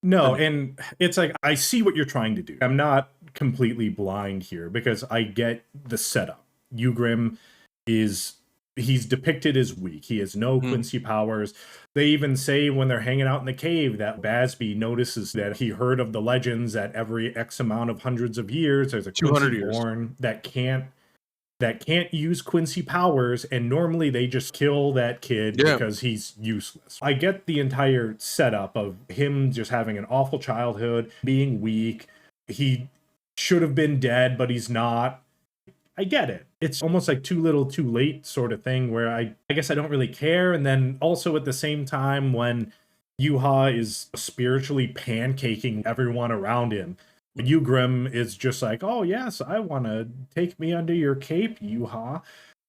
No, and it's like I see what you're trying to do. I'm not completely blind here because I get the setup. Ugrim is he's depicted as weak. He has no Mhm. Quincy powers. They even say when they're hanging out in the cave that Basby notices that he heard of the legends that every X amount of hundreds of years there's a 200 Quincy years. born that can't use Quincy powers, and normally they just kill that kid because he's useless. I get the entire setup of him just having an awful childhood, being weak. He should have been dead, but he's not. I get it. It's almost like too little, too late sort of thing where I guess I don't really care. And then also at the same time, when Yuha is spiritually pancaking everyone around him, Ugrim is just like, oh, yes, I want to take me under your cape, Yuha.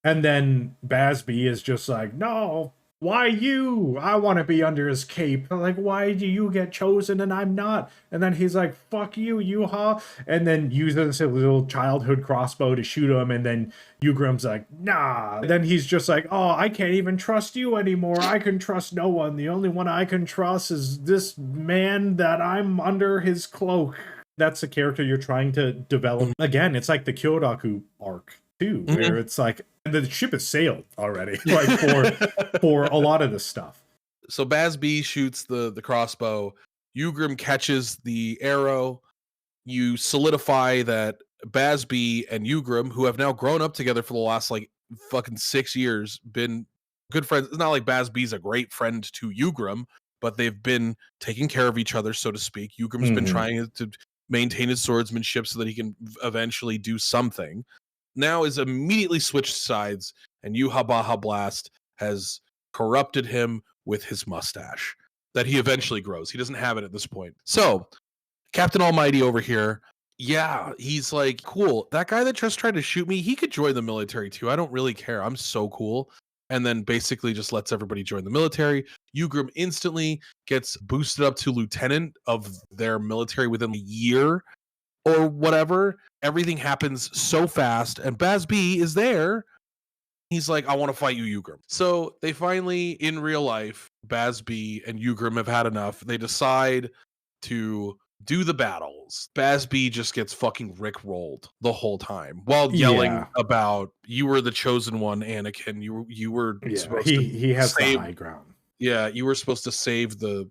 And then Basby is just like, no, why you? I want to be under his cape. Like, why do you get chosen and I'm not? And then he's like, fuck you, Yuha. And then uses his little childhood crossbow to shoot him. And then Ugrim's like, nah. Then he's just like, oh, I can't even trust you anymore. I can trust no one. The only one I can trust is this man that I'm under his cloak. That's the character you're trying to develop. Again, it's like the Kyoraku arc too, where it's like the ship has sailed already, like for a lot of this stuff. So Basby shoots the crossbow. Ugrim catches the arrow. You solidify that Basby and Ugrim, who have now grown up together for the last like fucking 6 years, been good friends. It's not like Basby's a great friend to Ugrim, but they've been taking care of each other, so to speak. Ugrim's been trying to maintain his swordsmanship so that he can eventually do something. Now is immediately switched sides, and Yuha Baha Blast has corrupted him with his mustache that he eventually grows. He doesn't have it at this point. So, Captain Almighty over here, yeah, he's like, cool. That guy that just tried to shoot me, he could join the military too. I don't really care. I'm so cool. And then basically just lets everybody join the military. Ugrim instantly gets boosted up to lieutenant of their military within a year or whatever. Everything happens so fast, and Basby is there. He's like, I want to fight you, Ugrim. So they finally, in real life, Basby and Ugrim have had enough. They decide to do the battles. Basby just gets fucking rickrolled the whole time while yelling about, you were the chosen one, Anakin. You were supposed to he has save the high ground. Yeah, you were supposed to save the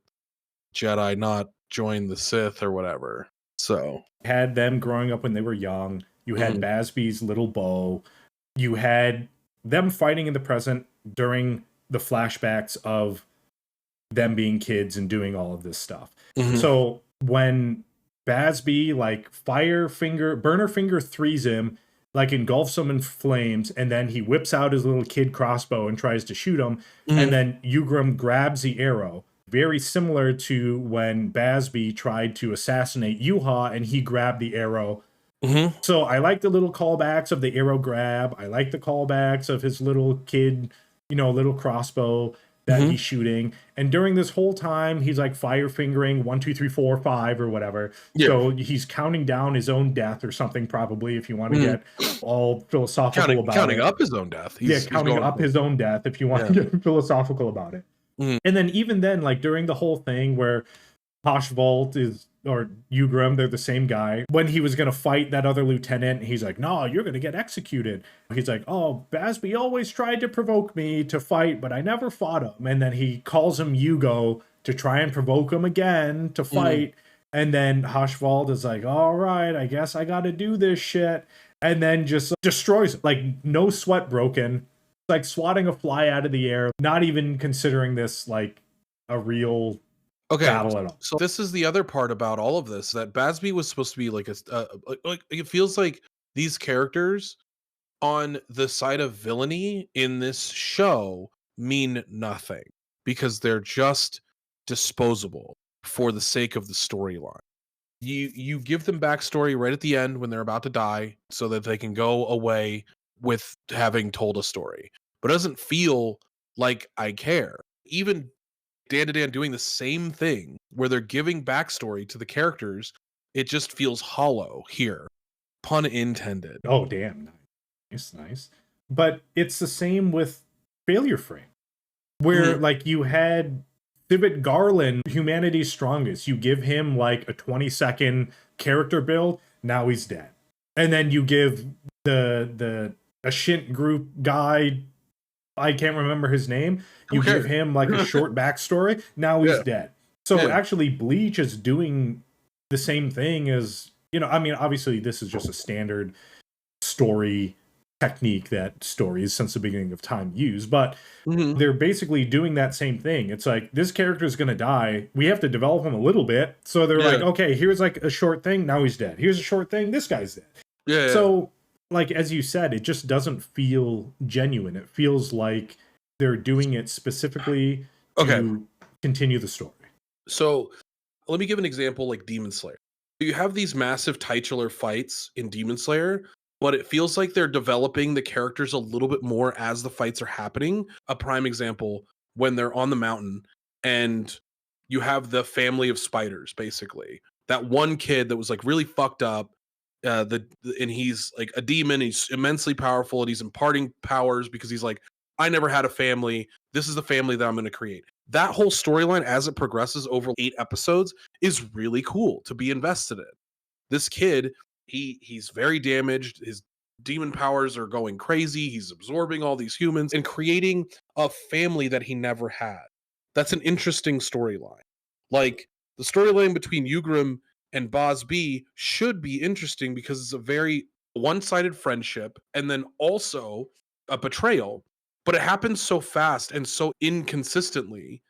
Jedi, not join the Sith or whatever. So had them growing up when they were young. You had Basby's little bow. You had them fighting in the present during the flashbacks of them being kids and doing all of this stuff. So when Basby, like, burner finger threes him, like engulfs him in flames, and then he whips out his little kid crossbow and tries to shoot him, and then Ugrim grabs the arrow. Very similar to when Basby tried to assassinate Yuha and he grabbed the arrow. So I like the little callbacks of the arrow grab. I like the callbacks of his little kid, little crossbow that he's shooting. And during this whole time, he's like fire fingering 1, 2, 3, 4, 5 or whatever. Yeah. So he's counting down his own death or something, probably, if you want to get all philosophical about it. Counting up his own death. Counting up his own death, if you want to get philosophical about it. And then even then, like during the whole thing where Hoshvalt or Ugrim, they're the same guy. When he was going to fight that other lieutenant, he's like, no, you're going to get executed. He's like, oh, Basby always tried to provoke me to fight, but I never fought him. And then he calls him Yugo to try and provoke him again to fight. And then Hoshvalt is like, all right, I guess I got to do this shit. And then just destroys it. Like, no sweat broken. Like swatting a fly out of the air, not even considering this like a real battle at all. So this is the other part about all of this, that Basby was supposed to be like like it feels like these characters on the side of villainy in this show mean nothing because they're just disposable for the sake of the storyline. You give them backstory right at the end when they're about to die so that they can go away with having told a story, but it doesn't feel like I care. Even Dan to Dan doing the same thing where they're giving backstory to the characters, it just feels hollow here. Pun intended. Oh, damn. Nice. But it's the same with Failure Frame, where like you had Civet Garland, humanity's strongest. You give him like a 20-second character build, now he's dead. And then you give the Ashint group guy, I can't remember his name. You give him like a short backstory, now he's dead. So actually Bleach is doing the same thing as, you know, I mean, obviously this is just a standard story technique that stories since the beginning of time use, but they're basically doing that same thing. It's like, this character is going to die, we have to develop him a little bit, so they're like, okay, here's like a short thing, now he's dead. Here's a short thing, this guy's dead. So like, as you said, it just doesn't feel genuine. It feels like they're doing it specifically to continue the story. So let me give an example, like Demon Slayer. You have these massive titular fights in Demon Slayer, but it feels like they're developing the characters a little bit more as the fights are happening. A prime example, when they're on the mountain and you have the family of spiders, basically. That one kid that was like really fucked up, and he's like a demon, he's immensely powerful, and he's imparting powers because he's like, I never had a family. This is the family that I'm going to create. That whole storyline, as it progresses over 8 episodes, is really cool to be invested in. This kid, he's very damaged. His demon powers are going crazy. He's absorbing all these humans and creating a family that he never had. That's an interesting storyline. Like, the storyline between Yugrim and Bosby should be interesting because it's a very one-sided friendship and then also a betrayal. But it happens so fast and so inconsistently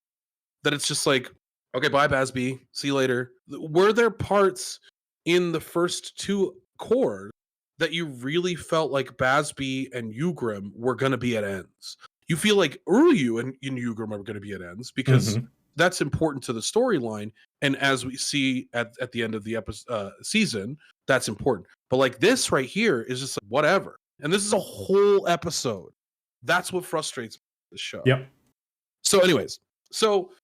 that it's just like, okay, bye, Basby. See you later. Were there parts in the first 2 cores that you really felt like Basby and Yugrim were going to be at ends? You feel like Uryu and Yugrim are going to be at ends because that's important to the storyline. And as we see at the end of the season, that's important. But like this right here is just like, whatever. And this is a whole episode. That's what frustrates me with the show. Yep. So anyways,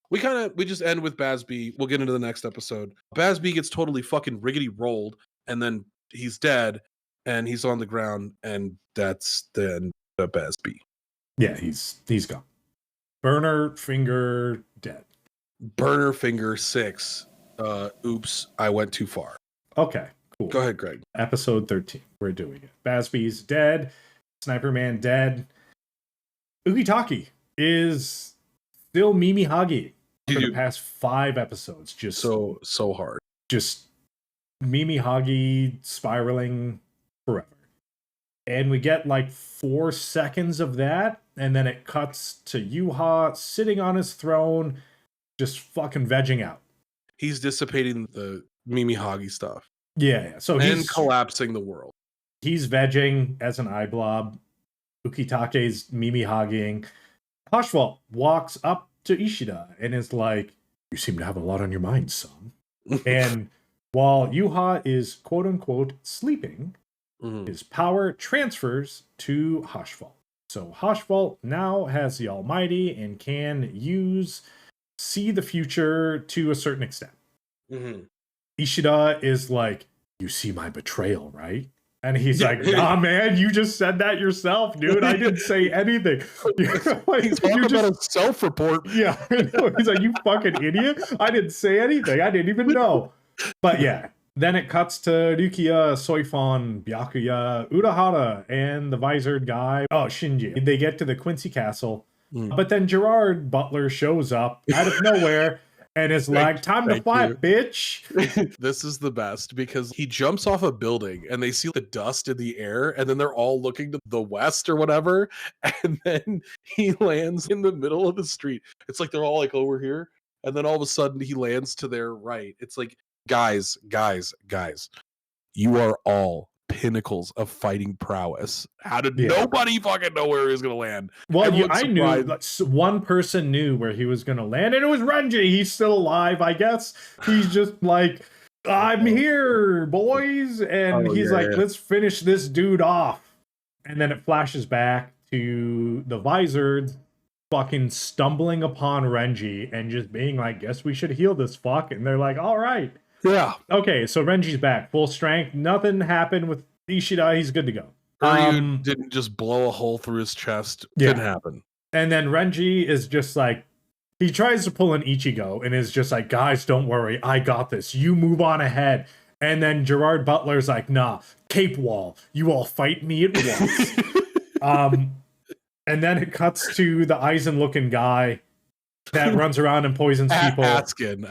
we just end with Basby. We'll get into the next episode. Basby gets totally fucking riggedy rolled, and then he's dead, and he's on the ground, and that's the end of Basby. Yeah, he's gone. Burner Finger dead. Burner Finger 6. Oops, I went too far. Okay, cool. Go ahead, Greg. Episode 13. We're doing it. Basby's dead. Sniper Man dead. Ukitake is still Mimi Hagi for the past 5 episodes. Just so hard. Just Mimi Hagi spiraling forever. And we get like 4 seconds of that, and then it cuts to Yuha sitting on his throne, just fucking vegging out. He's dissipating the Mimi Hagi stuff. Yeah. So he's collapsing the world. He's vegging as an eye blob. Ukitake's Mimi Hagiing. Hoshvalt walks up to Ishida and is like, you seem to have a lot on your mind, son. And while Yuha is quote unquote sleeping, his power transfers to Hoshvalt. So Hoshvalt now has the Almighty and can see the future to a certain extent. Ishida is like, you see my betrayal, right? And he's like, nah, man, you just said that yourself, dude. I didn't say anything. Like, he's talking about a self-report. Yeah. He's like, you fucking idiot. I didn't say anything. I didn't even know. But yeah, then it cuts to Rukia, Soifon, Byakuya, Urahara, and the visored guy. Oh, Shinji. They get to the Quincy Castle. But then Gerard Butler shows up out of nowhere. And it's like, time to fight, bitch. This is the best because he jumps off a building and they see the dust in the air and then they're all looking to the west or whatever. And then he lands in the middle of the street. It's like they're all like over here. And then all of a sudden he lands to their right. It's like, guys, you are all pinnacles of fighting prowess. How did nobody fucking know where he was going to land? Well, I knew. Like, one person knew where he was going to land, and it was Renji. He's still alive, I guess. He's just like, I'm here, boys. And he's like, let's finish this dude off. And then it flashes back to the Visored fucking stumbling upon Renji and just being like, guess we should heal this fuck. And they're like, all right. Yeah. Okay, so Renji's back, full strength. Nothing happened with Ishida. He's good to go. Uryu didn't just blow a hole through his chest. Didn't happen. And then Renji is just like, he tries to pull an Ichigo and is just like, guys, don't worry, I got this. You move on ahead. And then Gerard Butler's like, nah, Cape Wall, you all fight me at once. And then it cuts to the Aizen-looking guy that runs around and poisons people. Askin.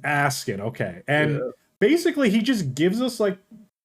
Askin, okay. And basically he just gives us like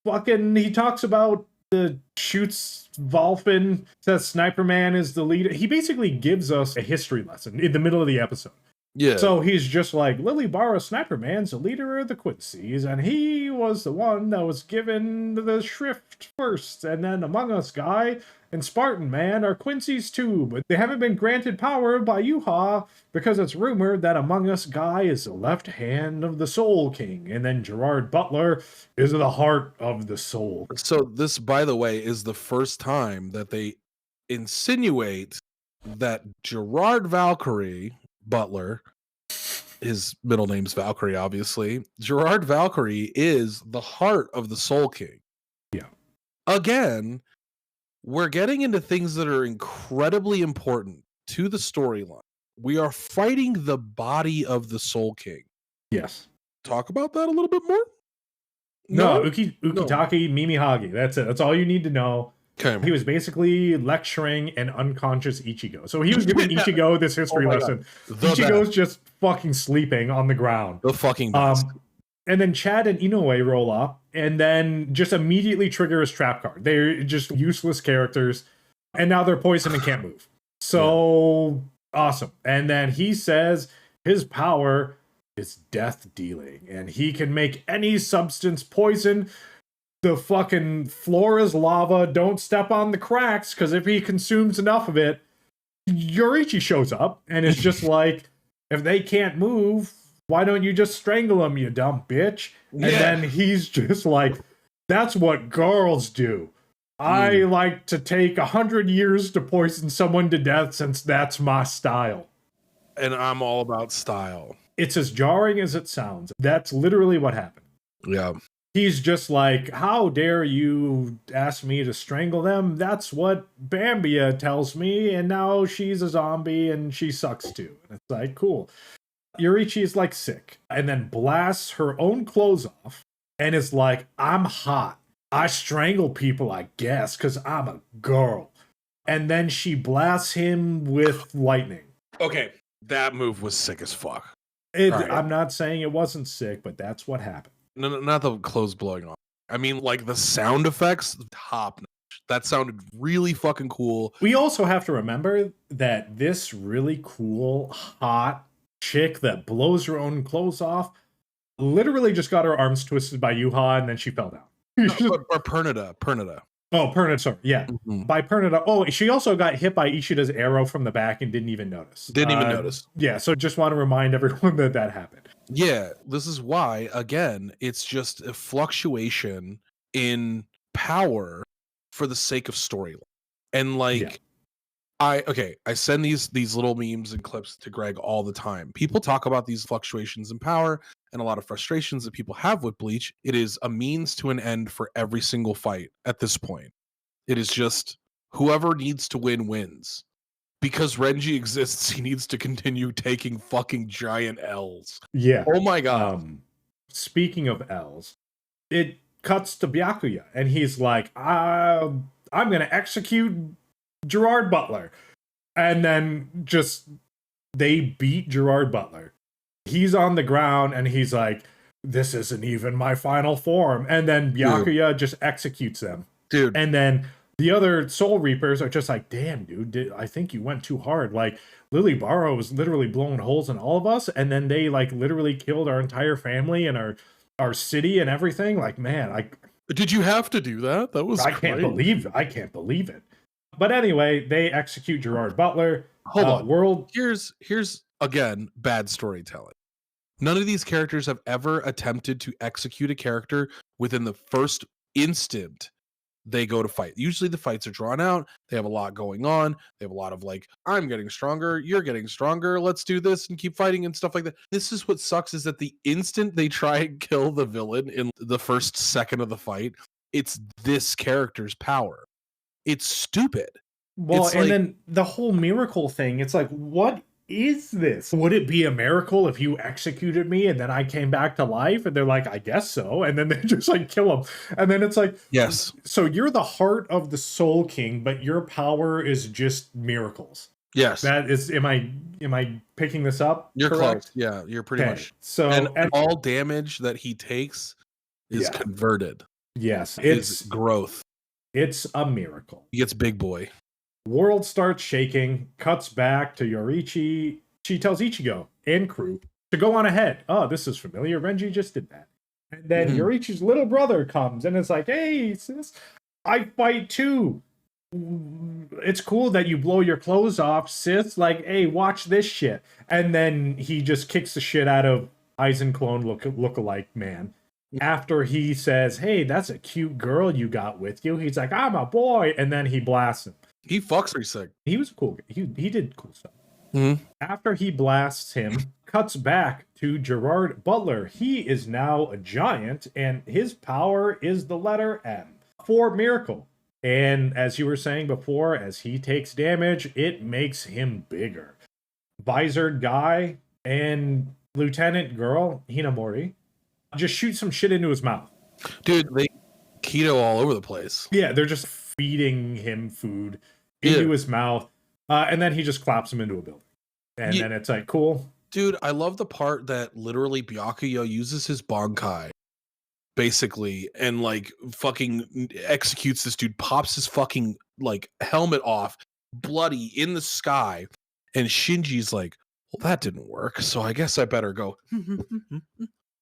fucking, he talks about the shoots Volfin, says Sniper Man is the leader. He basically gives us a history lesson in the middle of the episode. Yeah. So he's just like, Lily Barra Sniper Man's the leader of the Quincy's, and he was the one that was given the shrift first. And then Among Us guy and Spartan Man are Quincy's too, but they haven't been granted power by Yuha because it's rumored that Among Us guy is the left hand of the Soul King, and then Gerard Butler is the heart of the Soul King. So this, by the way, is the first time that they insinuate that Gerard Valkyrie Butler, his middle name's Valkyrie, obviously. Gerard Valkyrie is the heart of the Soul King. Yeah. Again, we're getting into things that are incredibly important to the storyline. We are fighting the body of the Soul King. Yes. Talk about that a little bit more? No, Ukitake Mimihagi. That's it. That's all you need to know. Okay. He was basically lecturing an unconscious Ichigo. So he was giving Ichigo this history lesson. Ichigo's just fucking sleeping on the ground. The fucking best. And then Chad and Inoue roll up and then just immediately trigger his trap card. They're just useless characters. And now they're poisoned and can't move. So awesome. And then he says his power is death dealing. And he can make any substance poison. The fucking floor is lava. Don't step on the cracks, because if he consumes enough of it, Yorichi shows up and it's just like, if they can't move, why don't you just strangle them, you dumb bitch? And then he's just like, that's what girls do. I like to take 100 years to poison someone to death since that's my style. And I'm all about style. It's as jarring as it sounds. That's literally what happened. Yeah. He's just like, how dare you ask me to strangle them? That's what Bambia tells me, and now she's a zombie and she sucks too. And it's like, cool. Yorichi is like sick, and then blasts her own clothes off, and is like, I'm hot. I strangle people, I guess, because I'm a girl. And then she blasts him with lightning. Okay, that move was sick as fuck. Right. I'm not saying it wasn't sick, but that's what happened. No, not the clothes blowing off. I mean, like the sound effects, top notch. That sounded really fucking cool. We also have to remember that this really cool, hot chick that blows her own clothes off literally just got her arms twisted by Yuha and then she fell down. Or Pernida. Oh, Pernida, sorry. Yeah. Mm-hmm. By Pernida. Oh, she also got hit by Ishida's arrow from the back and didn't even notice. Yeah, so just want to remind everyone that happened. Yeah, this is why, again, it's just a fluctuation in power for the sake of storyline. And like, I send these little memes and clips to Greg all the time. People talk about these fluctuations in power and a lot of frustrations that people have with Bleach. It is a means to an end for every single fight at this point. It is just whoever needs to win wins. Because Renji exists, he needs to continue taking fucking giant L's. Yeah. Oh my god. Speaking of L's, it cuts to Byakuya, and he's like, I'm gonna execute Gerard Butler. And then just they beat Gerard Butler. He's on the ground and he's like, this isn't even my final form. And then Byakuya just executes them. Dude. And then the other Soul Reapers are just like, damn, dude, I think you went too hard. Like, Lily Barrow was literally blowing holes in all of us, and then they, like, literally killed our entire family and our city and everything. Like, man, did you have to do that? That was I can't believe it. But anyway, they execute Gerard Butler. Hold on. Here's again bad storytelling. None of these characters have ever attempted to execute a character within the first instant they go to fight. Usually the fights are drawn out. They have a lot going on. They have a lot of like, I'm getting stronger. You're getting stronger. Let's do this and keep fighting and stuff like that. This is what sucks, is that the instant they try and kill the villain in the first second of the fight, it's this character's power. It's stupid. Well, and then the whole miracle thing, it's like, what is this? Would it be a miracle if you executed me and then I came back to life? And they're like, I guess so. And then they just like kill him. And then it's like, Yes. so you're the heart of the Soul King, but your power is just miracles. Yes. That is, am I picking this up? You're correct? close. Yeah, you're pretty Okay, much. So And all damage that he takes is Yeah. converted. yes, It's growth. it's a miracle. He gets big boy. World starts shaking, cuts back to Yoriichi. She tells Ichigo and crew to go on ahead. Oh, this is familiar. Renji just did that. And then Mhm. Yoriichi's little brother comes and it's like, hey, sis, I fight too. It's cool that you blow your clothes off, sis. Like, hey, watch this shit. And then he just kicks the shit out of Aizen clone look-alike man. After he says, hey, that's a cute girl you got with you. He's like, I'm a boy. And then he blasts him. He fucks her sick. He was a cool. He did cool stuff. Mhm. After he blasts him, cuts back to Gerard Butler. He is now a giant, and his power is the letter M for miracle. And as you were saying before, as he takes damage, it makes him bigger. Visored guy and Lieutenant Girl Hinamori just shoot some shit into his mouth. Dude, they keto all over the place. Yeah, they're just feeding him food into his mouth, and then he just claps him into a building. And then it's like, cool. Dude, I love the part that literally Byakuya uses his Bankai, basically, and like fucking executes this dude, pops his fucking like helmet off, bloody in the sky, and Shinji's like, well, that didn't work, so I guess I better go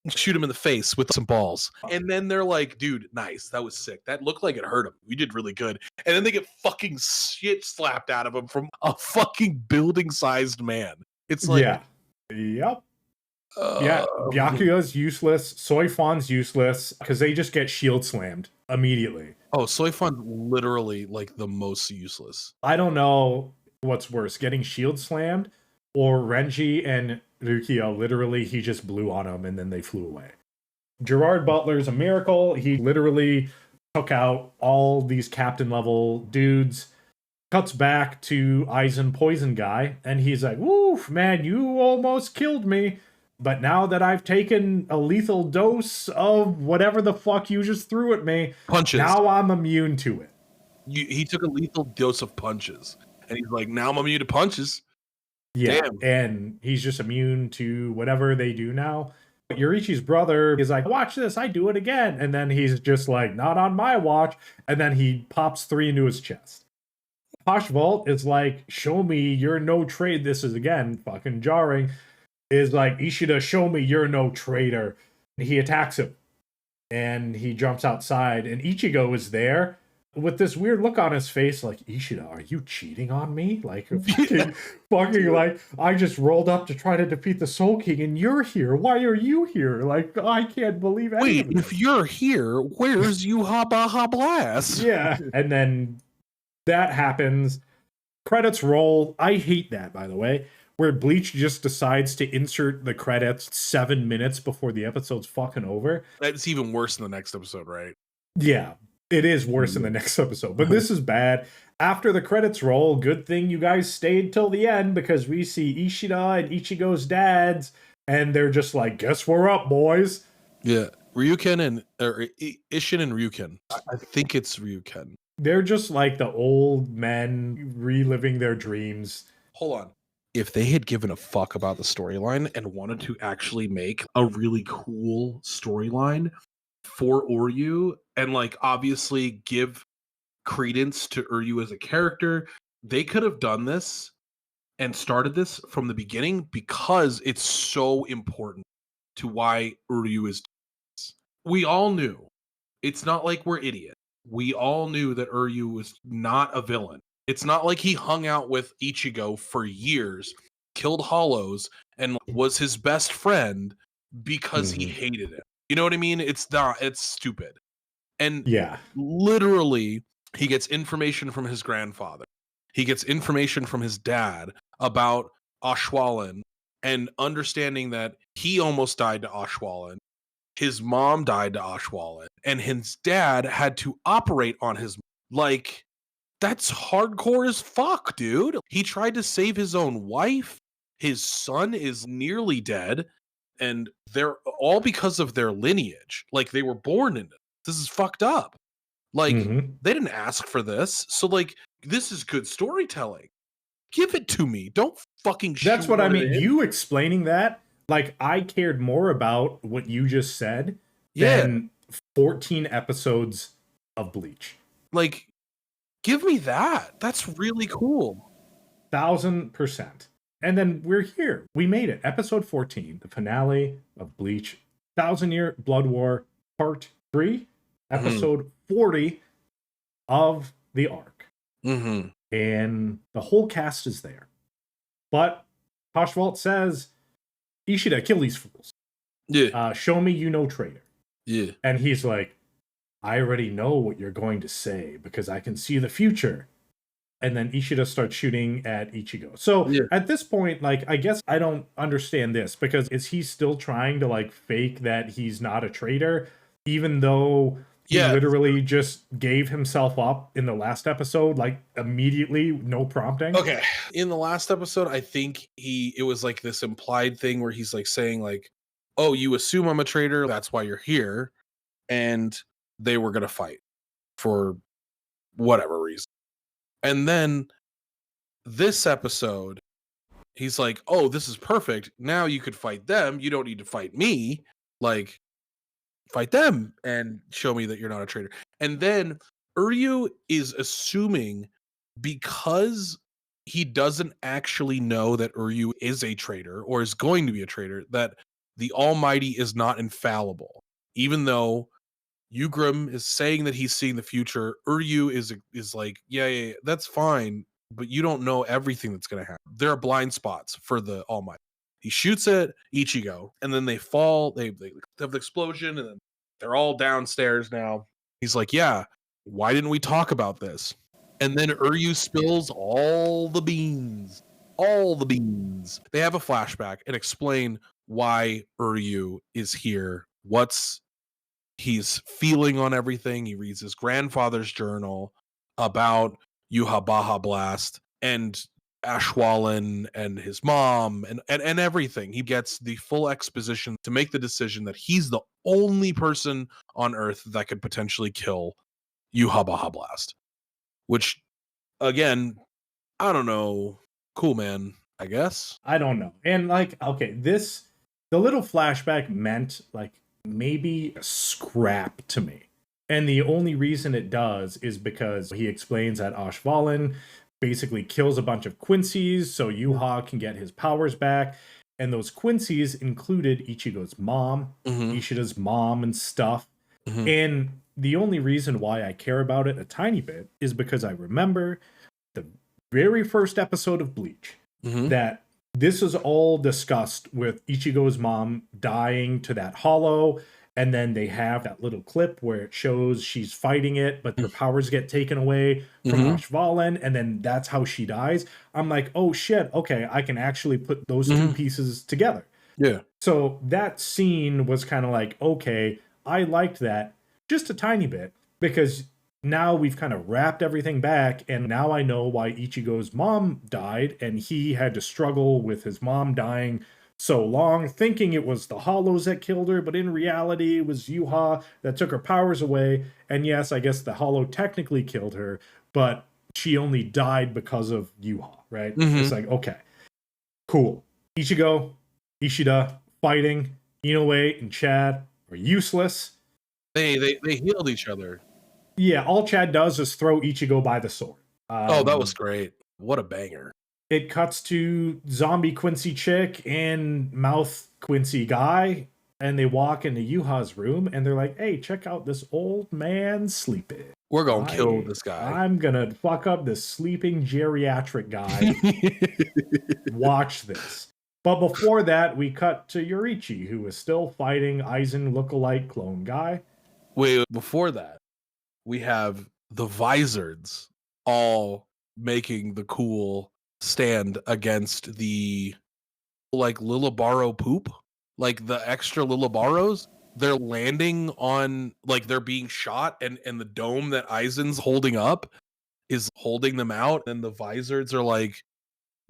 shoot him in the face with some balls. And then they're like, dude, nice, that was sick, that looked like it hurt him, we did really good. And then they get fucking shit slapped out of him from a fucking building sized man. It's like, yeah, yep. Yeah, Byakuya's useless. Soifon's useless because they just get shield slammed immediately. Oh, Soifon's literally like the most useless. I don't know what's worse, getting shield slammed or Renji and Rukia. Literally, he just blew on them and then they flew away. Gerard Butler's a miracle. He literally took out all these captain level dudes. Cuts back to Aizen Poison Guy, and he's like, woof, man, you almost killed me. But now that I've taken a lethal dose of whatever the fuck you just threw at me, Punches. now I'm immune to it. He took a lethal dose of punches. And he's like, now I'm immune to punches. Yeah, Damn. and he's just immune to whatever they do now. Yoriichi's brother is like, watch this, I do it again. And then he's just like, not on my watch. And then he pops 3 into his chest. Poshvault is like, show me you're no trade. This is again fucking jarring. Is like, Ishida, show me you're no traitor. He attacks him. And he jumps outside. And Ichigo is there with this weird look on his face, like, Ishida, are you cheating on me? Like, fucking like, I just rolled up to try to defeat the Soul King, and you're here. Why are you here? Like, I can't believe it. Wait, if you're here, where's Yuha Baha Blast? Yeah. And then that happens. Credits roll. I hate that, by the way, where Bleach just decides to insert the credits 7 minutes before the episode's fucking over. That's even worse in the next episode, right? Yeah, it is worse in the next episode, but this is bad. After the credits roll, good thing you guys stayed till the end, because we see Ishida and Ichigo's dads, and they're just like, guess we're up, boys. Yeah, Ishin and Ryuken. I think it's Ryuken. They're just like the old men reliving their dreams. Hold on. If they had given a fuck about the storyline and wanted to actually make a really cool storyline for Uryu and like obviously give credence to Uryu as a character, they could have done this and started this from the beginning, because it's so important to why Uryu is doing this. We all knew. It's not like we're idiots. We all knew that Uryu was not a villain. It's not like he hung out with Ichigo for years, killed Hollows, and was his best friend because he hated him. You know what I mean? It's not, it's stupid. And yeah, literally, he gets information from his grandfather. He gets information from his dad about Ashwaulan, and understanding that he almost died to Ashwaulan. His mom died to Ashwaulan, and his dad had to operate on his, like, that's hardcore as fuck, dude. He tried to save his own wife. His son is nearly dead, and they're all because of their lineage. Like, they were born in it. This is fucked up. Like, Mhm. they didn't ask for this. So, like, this is good storytelling. Give it to me. Don't fucking That's what I shoehorn it mean. in. You explaining that, like, I cared more about what you just said Yeah. than 14 episodes of Bleach. Like, give me that. That's really cool. 1000%. And then we're here. We made it. Episode 14, the finale of Bleach, 1000-Year Blood War, Part 3, episode 40 of the arc. Mm-hmm. And the whole cast is there. But Hoshvalt says, Ishida, kill these fools. Yeah. Show me you know traitor. Yeah. And he's like, I already know what you're going to say because I can see the future. And then Ishida starts shooting at Ichigo. So at this point, like, I guess I don't understand this because is he still trying to like fake that he's not a traitor, even though he literally just gave himself up in the last episode, like immediately, no prompting? Okay. In the last episode, I think it was like this implied thing where he's like saying like, oh, you assume I'm a traitor, that's why you're here. And they were going to fight for whatever reason. And then this episode, he's like, oh, this is perfect. Now you could fight them. You don't need to fight me. Like, fight them and show me that you're not a traitor. And then Uryu is assuming because he doesn't actually know that Uryu is a traitor or is going to be a traitor, that the Almighty is not infallible. Even though Ygritte is saying that he's seeing the future, Uryu is like, yeah, that's fine, but you don't know everything that's going to happen. There are blind spots for the Almighty. He shoots at Ichigo, and then they fall. They have the explosion, and then they're all downstairs now. He's like, yeah, why didn't we talk about this? And then Uryu spills all the beans. All the beans. They have a flashback and explain why Uryu is here. He's feeling on everything. He reads his grandfather's journal about Yuha Blast and Ashwallen and his mom and everything. He gets the full exposition to make the decision that he's the only person on Earth that could potentially kill Yuha Blast. Which, again, I don't know. Cool, man, I guess. I don't know. And like, okay, the little flashback meant like maybe a scrap to me. And the only reason it does is because he explains that Ashwallen basically kills a bunch of Quincy's so Yuha can get his powers back. And those Quincy's included Ichigo's mom, Ishida's mom and stuff. And the only reason why I care about it a tiny bit is because I remember the very first episode of Bleach that this is all discussed with Ichigo's mom dying to that hollow, and then they have that little clip where it shows she's fighting it, but her powers get taken away from Ashwallen, and then that's how she dies. I'm like, oh shit, okay, I can actually put those two pieces together. Yeah. So that scene was kind of like, okay, I liked that just a tiny bit, because now we've kind of wrapped everything back, and now I know why Ichigo's mom died, and he had to struggle with his mom dying so long, thinking it was the Hollows that killed her, but in reality it was Yuha that took her powers away. And yes, I guess the Hollow technically killed her, but she only died because of Yuha, right? It's like, okay, cool. Ichigo, Ishida fighting, Inoue and Chad are useless. They healed each other. Yeah, all Chad does is throw Ichigo by the sword. That was great. What a banger. It cuts to zombie Quincy chick and mouth Quincy guy, and they walk into Yuha's room, and they're like, hey, check out this old man sleeping. We're going to kill this guy. I'm going to fuck up this sleeping geriatric guy. Watch this. But before that, we cut to Yorichi, who is still fighting Aizen lookalike clone guy. Wait, before that, we have the Vizards all making the cool stand against the like Lilibaro poop, like the extra Lilibaros. They're landing on, like, they're being shot, and the dome that Aizen's holding up is holding them out, and the Vizards are like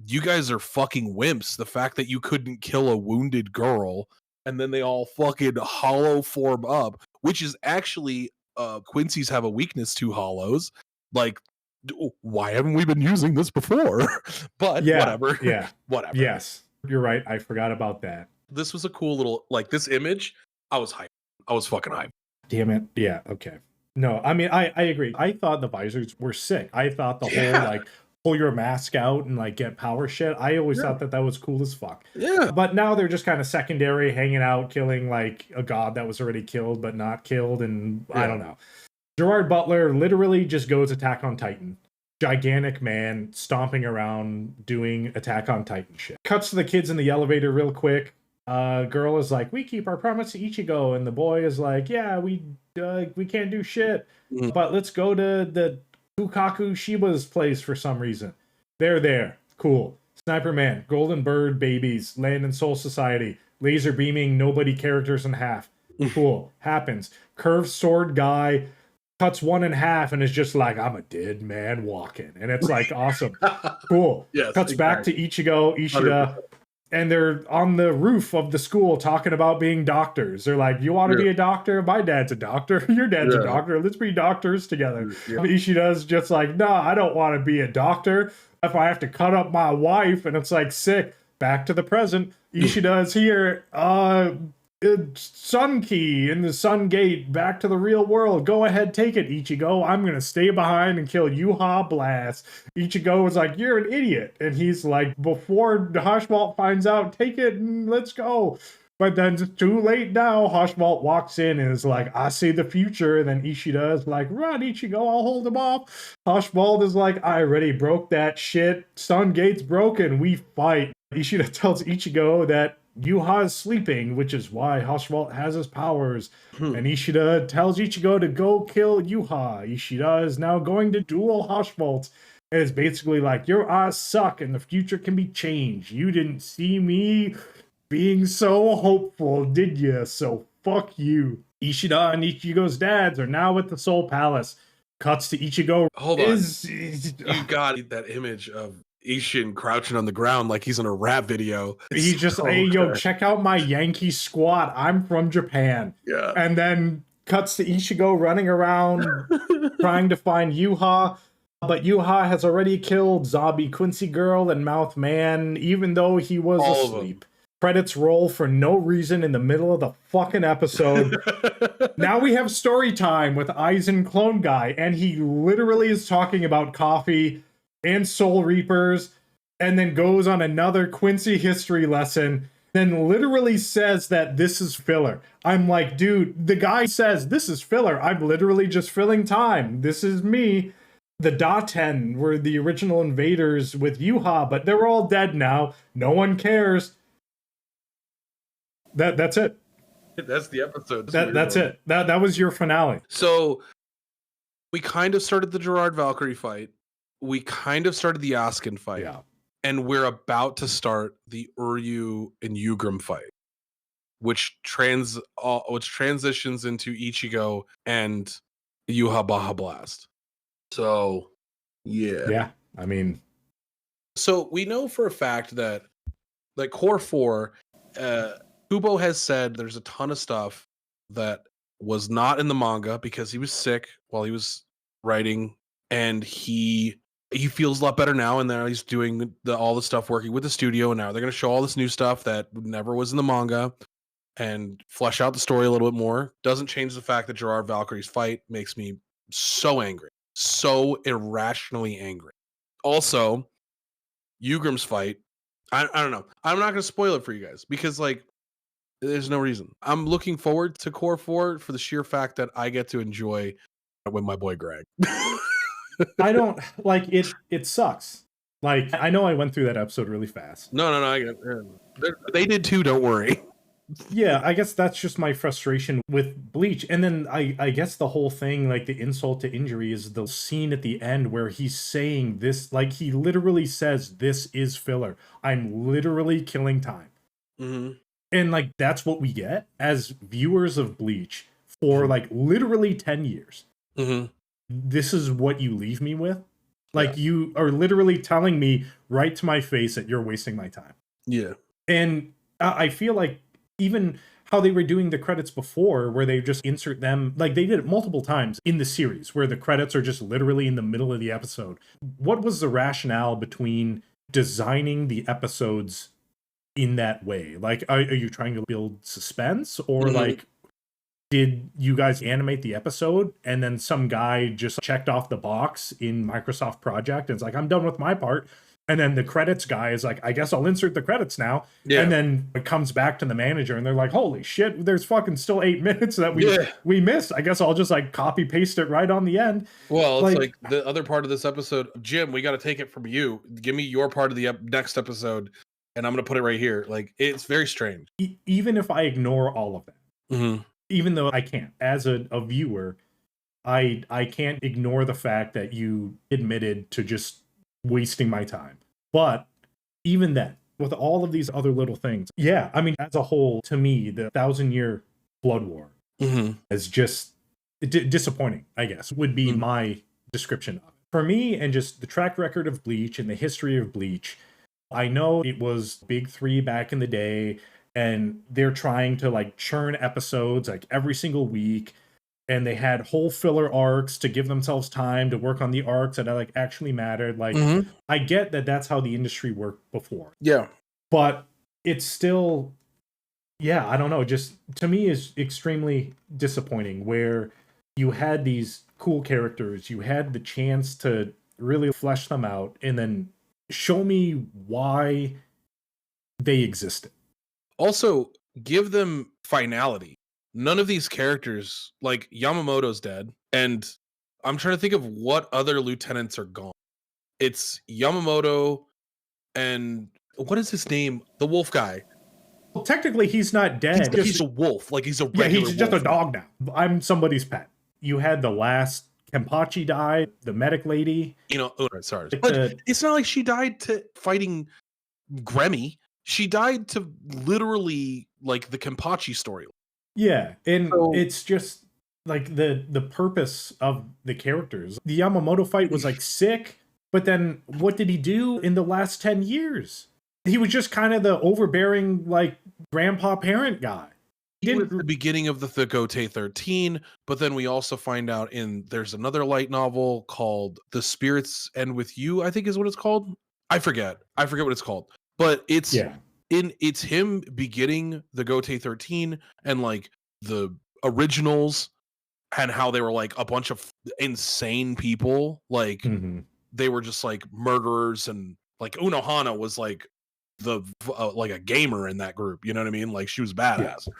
you guys are fucking wimps. The fact that you couldn't kill a wounded girl and then they all fucking hollow form up, which is actually Quincy's have a weakness to hollows. Like, why haven't we been using this before? But whatever. Yeah. Whatever. Yes. You're right. I forgot about that. This was a cool little, like, this image. I was hyped. I was fucking hyped. Damn it. Yeah. Okay. No, I mean, I agree. I thought the visors were sick. I thought the whole, like, pull your mask out and, like, get power shit. I always thought that was cool as fuck. Yeah. But now they're just kind of secondary, hanging out, killing, like, a god that was already killed but not killed. And I don't know. Gerard Butler literally just goes Attack on Titan. Gigantic man stomping around doing Attack on Titan shit. Cuts to the kids in the elevator real quick. Girl is like, we keep our promise to Ichigo, and the boy is like, yeah, we can't do shit, but let's go to the Fukaku Shiba's place for some reason. They're there. Cool. Sniper Man, Golden Bird babies, Land and Soul Society, laser beaming nobody characters in half. Cool. Happens. Curved sword guy cuts one in half and is just like, I'm a dead man walking. And it's like, awesome. Cool. Yes, cuts back to Ichigo, Ishida, 100%. And they're on the roof of the school talking about being doctors. They're like, you want to be a doctor? My dad's a doctor. Your dad's a doctor. Let's be doctors together. Ishida's just like, no, I don't want to be a doctor if I have to cut up my wife. And it's like, sick. Back to the present. Ishida is here. Sun Key in the Sun Gate, back to the real world. Go ahead, take it, Ichigo. I'm gonna stay behind and kill Yuha Blast. Ichigo was like, you're an idiot. And he's like, before Hashmalt finds out, take it and let's go. But then it's too late now. Hashmalt walks in and is like, I see the future. And then Ishida is like, run, Ichigo, I'll hold him off. Hashmalt is like, I already broke that shit. Sun Gate's broken. We fight. Ishida tells Ichigo that Yuha is sleeping, which is why Hashmalt has his powers. And Ishida tells Ichigo to go kill Yuha. Ishida is now going to duel Hashmalt. And it's basically like, your eyes suck and the future can be changed. You didn't see me being so hopeful, did you? So fuck you. Ishida and Ichigo's dads are now at the Soul Palace. Cuts to Ichigo. Hold on. You got that image of Ishin crouching on the ground like he's in a rap video. He's just, hey, yo, check out my Yankee squat. I'm from Japan. Yeah. And then cuts to Ichigo running around trying to find Yuha. But Yuha has already killed Zombie Quincy Girl and Mouth Man, even though he was asleep. Credits roll for no reason in the middle of the fucking episode. Now we have story time with Aizen Clone Guy, and he literally is talking about coffee and Soul Reapers, and then goes on another Quincy history lesson, then literally says that this is filler. I'm like, dude, the guy says this is filler. I'm literally just filling time. This is me. The Daten were the original invaders with Yuha, but they're all dead now. No one cares. That's it. That's the episode. That's it. That was your finale. So we kind of started the Gerard Valkyrie fight. We kind of started the Askin fight. Yeah. And we're about to start the Uryu and Yugrim fight, which transitions into Ichigo and Yuha Baja Blast. So, yeah. Yeah, I mean. So we know for a fact that, like, Core 4, Kubo has said there's a ton of stuff that was not in the manga because he was sick while he was writing, and he feels a lot better now, and now he's doing all the stuff working with the studio, and now they're going to show all this new stuff that never was in the manga and flesh out the story a little bit more. Doesn't change the fact that Gerard Valkyrie's fight makes me so angry, so irrationally angry. Also, Yugrim's fight, I don't know. I'm not going to spoil it for you guys because, like, there's no reason. I'm looking forward to Core 4 for the sheer fact that I get to enjoy with my boy Greg. I don't like it. It sucks. Like, I know I went through that episode really fast. No. I get it. They did too. Don't worry. Yeah, I guess that's just my frustration with Bleach. And then I guess the whole thing, like the insult to injury, is the scene at the end where he's saying this, like he literally says, this is filler. I'm literally killing time. Mm-hmm. And like, that's what we get as viewers of Bleach for like literally 10 years. Mm-hmm. This is what you leave me with. Like, you are literally telling me right to my face that you're wasting my time. Yeah. And I feel like even how they were doing the credits before, where they just insert them, like they did it multiple times in the series, where the credits are just literally in the middle of the episode. What was the rationale between designing the episodes in that way? Like, are you trying to build suspense, or like, did you guys animate the episode and then some guy just checked off the box in Microsoft Project and it's like, I'm done with my part? And then the credits guy is like, I guess I'll insert the credits now. Yeah. And then it comes back to the manager and they're like, holy shit, there's fucking still 8 minutes that we missed. I guess I'll just like copy paste it right on the end. Well, it's like the other part of this episode, Jim, we got to take it from you. Give me your part of the next episode and I'm going to put it right here. Like, it's very strange. Even if I ignore all of that, even though I can't, as a viewer, I can't ignore the fact that you admitted to just wasting my time. But even then, with all of these other little things, yeah, I mean, as a whole, to me, the 1,000-year Blood War is just disappointing, I guess, would be my description of it. For me, and just the track record of Bleach and the history of Bleach, I know it was Big Three back in the day, and they're trying to like churn episodes like every single week, and they had whole filler arcs to give themselves time to work on the arcs that like actually mattered. Like, I get that that's how the industry worked before. Yeah. But it's still, yeah, I don't know, just to me is extremely disappointing, where you had these cool characters, you had the chance to really flesh them out, and then show me why they existed. Also, give them finality. None of these characters, like Yamamoto's dead, and I'm trying to think of what other lieutenants are gone. It's Yamamoto and what is his name? The wolf guy. Well, technically, he's not dead. He's a wolf. Like, he's a regular he's just a dog now. I'm somebody's pet. You had the last Kenpachi die, the medic lady. You know, sorry. But it's not like she died to fighting Gremmy. She died to literally like the Kenpachi story. Yeah, and it's just like the purpose of the characters. The Yamamoto fight was like sick, but then what did he do in the last 10 years? He was just kind of the overbearing like grandpa parent guy. He was the beginning of the Gote 13, but then we also find out there's another light novel called The Spirits End With You, I think is what it's called. I forget what it's called. But it's it's him beginning the Gote 13 and like the originals and how they were like a bunch of insane people. Like they were just like murderers, and like Unohana was like like a gamer in that group. You know what I mean? Like, she was badass. Yeah.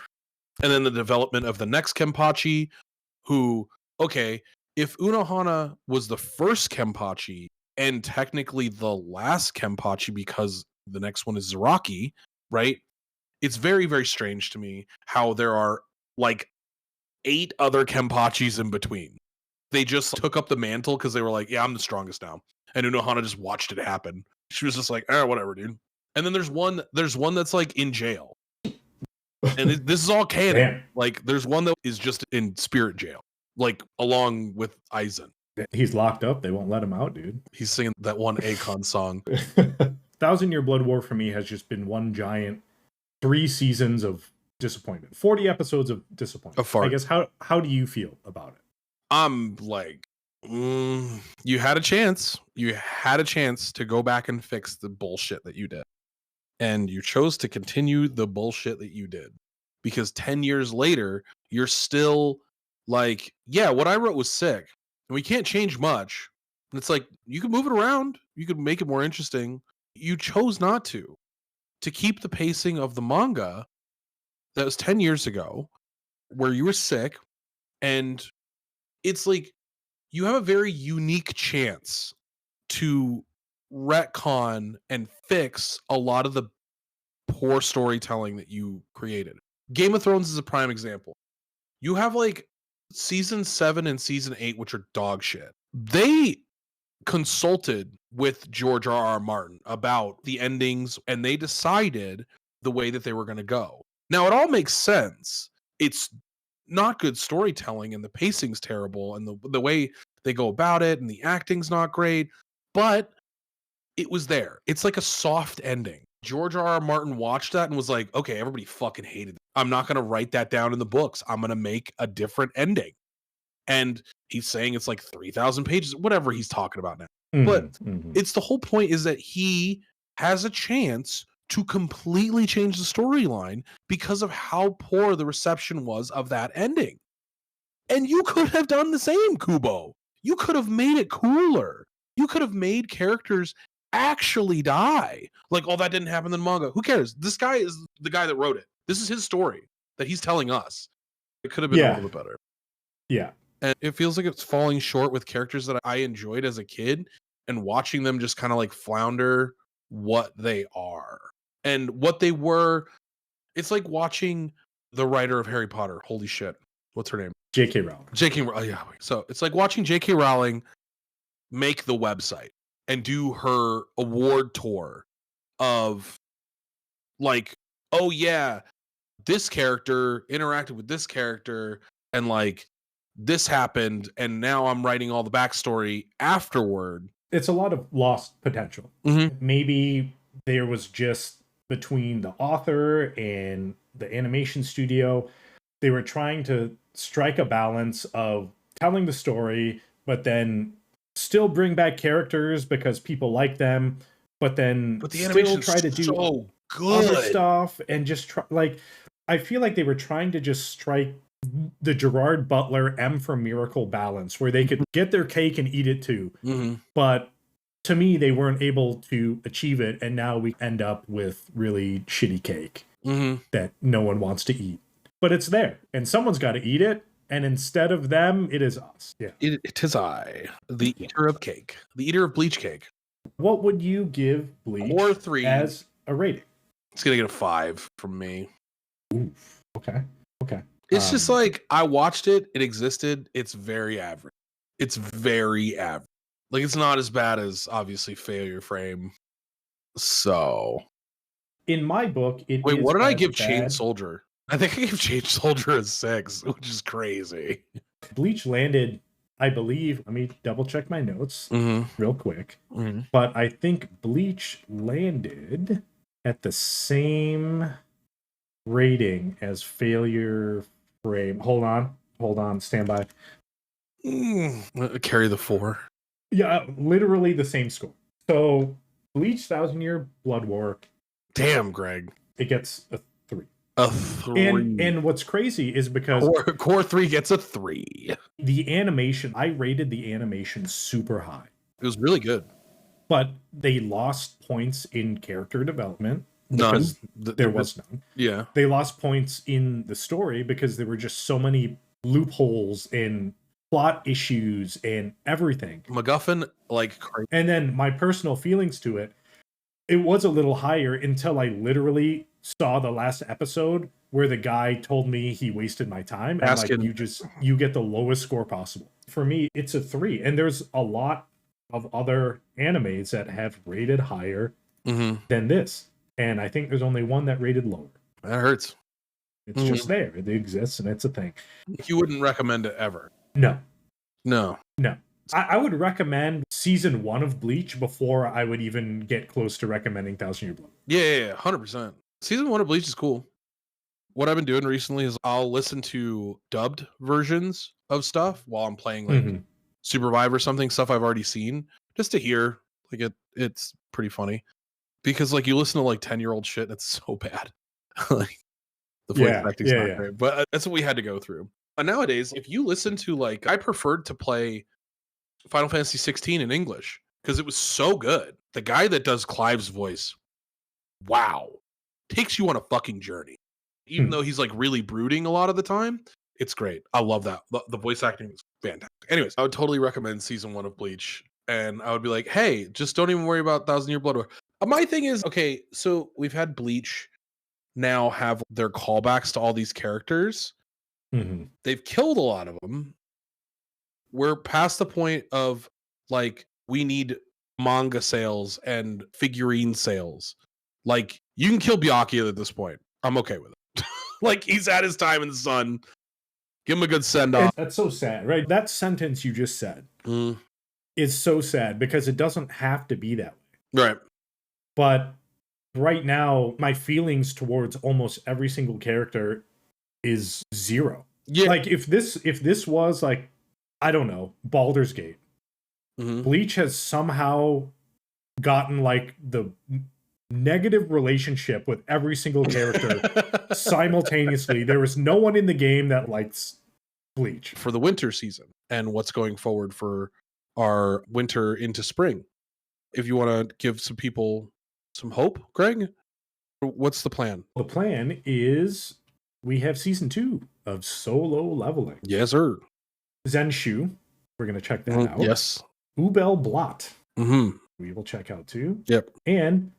And then the development of the next Kenpachi, who, okay, if Unohana was the first Kenpachi and technically the last Kenpachi because the next one is Zaraki, right? It's very, very strange to me how there are like 8 other Kenpachis in between. They just took up the mantle because they were like, yeah, I'm the strongest now. And Unohana just watched it happen. She was just like, whatever, dude. And then there's one that's like in jail. And this is all canon. Damn. Like, there's one that is just in spirit jail, like along with Aizen. He's locked up. They won't let him out, dude. He's singing that one Akon song. 1,000-Year Blood War for me has just been one giant 3 seasons of disappointment. 40 episodes of disappointment. I guess how do you feel about it? I'm like, you had a chance. You had a chance to go back and fix the bullshit that you did. And you chose to continue the bullshit that you did. Because 10 years later, you're still like, yeah, what I wrote was sick. And we can't change much. And it's like, you can move it around. You could make it more interesting. You chose not to keep the pacing of the manga that was 10 years ago, where you were sick. And it's like, you have a very unique chance to retcon and fix a lot of the poor storytelling that you created. Game of Thrones is a prime example. You have like season 7 and season 8, which are dog shit. They consulted with George R.R. Martin about the endings, and they decided the way that they were going to go. Now, it all makes sense. It's not good storytelling, and the pacing's terrible, and the way they go about it, and the acting's not great. but it was there. It's like a soft ending. George R.R. Martin watched that and was like, okay, everybody fucking hated it. I'm not going to write that down in the books. I'm going to make a different ending. And he's saying it's like 3,000 pages, whatever he's talking about now. But it's the whole point is that he has a chance to completely change the storyline because of how poor the reception was of that ending. And you could have done the same, Kubo. You could have made it cooler. You could have made characters actually die. Like, oh, that didn't happen in the manga. Who cares? This guy is the guy that wrote it. This is his story that he's telling us. It could have been a little bit better. Yeah. And it feels like it's falling short with characters that I enjoyed as a kid and watching them just kind of like flounder what they are and what they were. It's like watching the writer of Harry Potter. Holy shit. What's her name? J.K. Rowling. J.K. Rowling. Yeah. So it's like watching J.K. Rowling make the website and do her award tour of like, oh yeah, this character interacted with this character and like this happened and now I'm writing all the backstory afterward. It's a lot of lost potential. Maybe there was just between the author and the animation studio, they were trying to strike a balance of telling the story, but then still bring back characters because people like them, but then the still try to do so good other stuff and just try, like, I feel like they were trying to just strike the Gerard Butler M for Miracle balance where they could get their cake and eat it too. But to me, they weren't able to achieve it. And now we end up with really shitty cake that no one wants to eat. But it's there and someone's got to eat it. And instead of them, it is us. Yeah, it is I, the eater of cake, the eater of bleach cake. What would you give Bleach Core 3 as a rating? It's going to get a 5 from me. Oof. Okay. It's just like, I watched it. It existed. It's very average. It's very average. Like, it's not as bad as, obviously, Failure Frame. So. In my book, it Wait, is what did I as give bad. Chain Soldier? I think I gave Chain Soldier a 6, which is crazy. Bleach landed, I believe, let me double check my notes real quick. But I think Bleach landed at the same rating as Failure Frame. Hold on, stand by. Carry the 4. Yeah, literally the same score. So Bleach 1,000 Year Blood War. Damn, Greg. It gets a 3. A 3. And what's crazy is because Core 3 gets a 3. the animation, I rated the animation super high. It was really good. But they lost points in character development. None. There was none. Yeah. They lost points in the story because there were just so many loopholes and plot issues and everything. MacGuffin, like crazy. And then my personal feelings to it, it was a little higher until I literally saw the last episode where the guy told me he wasted my time. And like, you get the lowest score possible. For me, it's a 3. And there's a lot of other animes that have rated higher than this. And I think there's only one that rated lower. That hurts. It's just there. It exists and it's a thing. You wouldn't recommend it ever? No. I would recommend season 1 of Bleach before I would even get close to recommending 1,000 Year Blood. Yeah, 100%. Season 1 of Bleach is cool. What I've been doing recently is I'll listen to dubbed versions of stuff while I'm playing like Supervive or something, stuff I've already seen, just to hear. Like it's pretty funny. Because like you listen to like 10-year-old shit and it's so bad. Like the voice acting's not great. But that's what we had to go through. And nowadays, if you listen to like, I preferred to play Final Fantasy 16 in English because it was so good. The guy that does Clive's voice, wow, takes you on a fucking journey. Even though he's like really brooding a lot of the time, it's great. I love that. The voice acting is fantastic. Anyways, I would totally recommend season 1 of Bleach. And I would be like, hey, just don't even worry about 1,000 Year Blood War. My thing is, okay, so we've had Bleach now have their callbacks to all these characters. They've killed a lot of them. We're past the point of like, we need manga sales and figurine sales. Like, you can kill Byakuya at this point. I'm okay with it. Like, he's had his time in the sun. Give him a good send off. That's so sad, right? That sentence you just said is so sad because it doesn't have to be that way. Right. But right now, my feelings towards almost every single character is zero. Yeah. Like if this was like, I don't know, Baldur's Gate, Bleach has somehow gotten like the negative relationship with every single character simultaneously. There is no one in the game that likes Bleach. For the winter season and what's going forward for our winter into spring. If you want to give some people some hope, Greg, what's the plan? The plan is we have season 2 of Solo Leveling. Yes, sir. Zenshu, we're going to check that out. Yes. Ubel Blot, Mm-hmm. we will check out too. Yep. And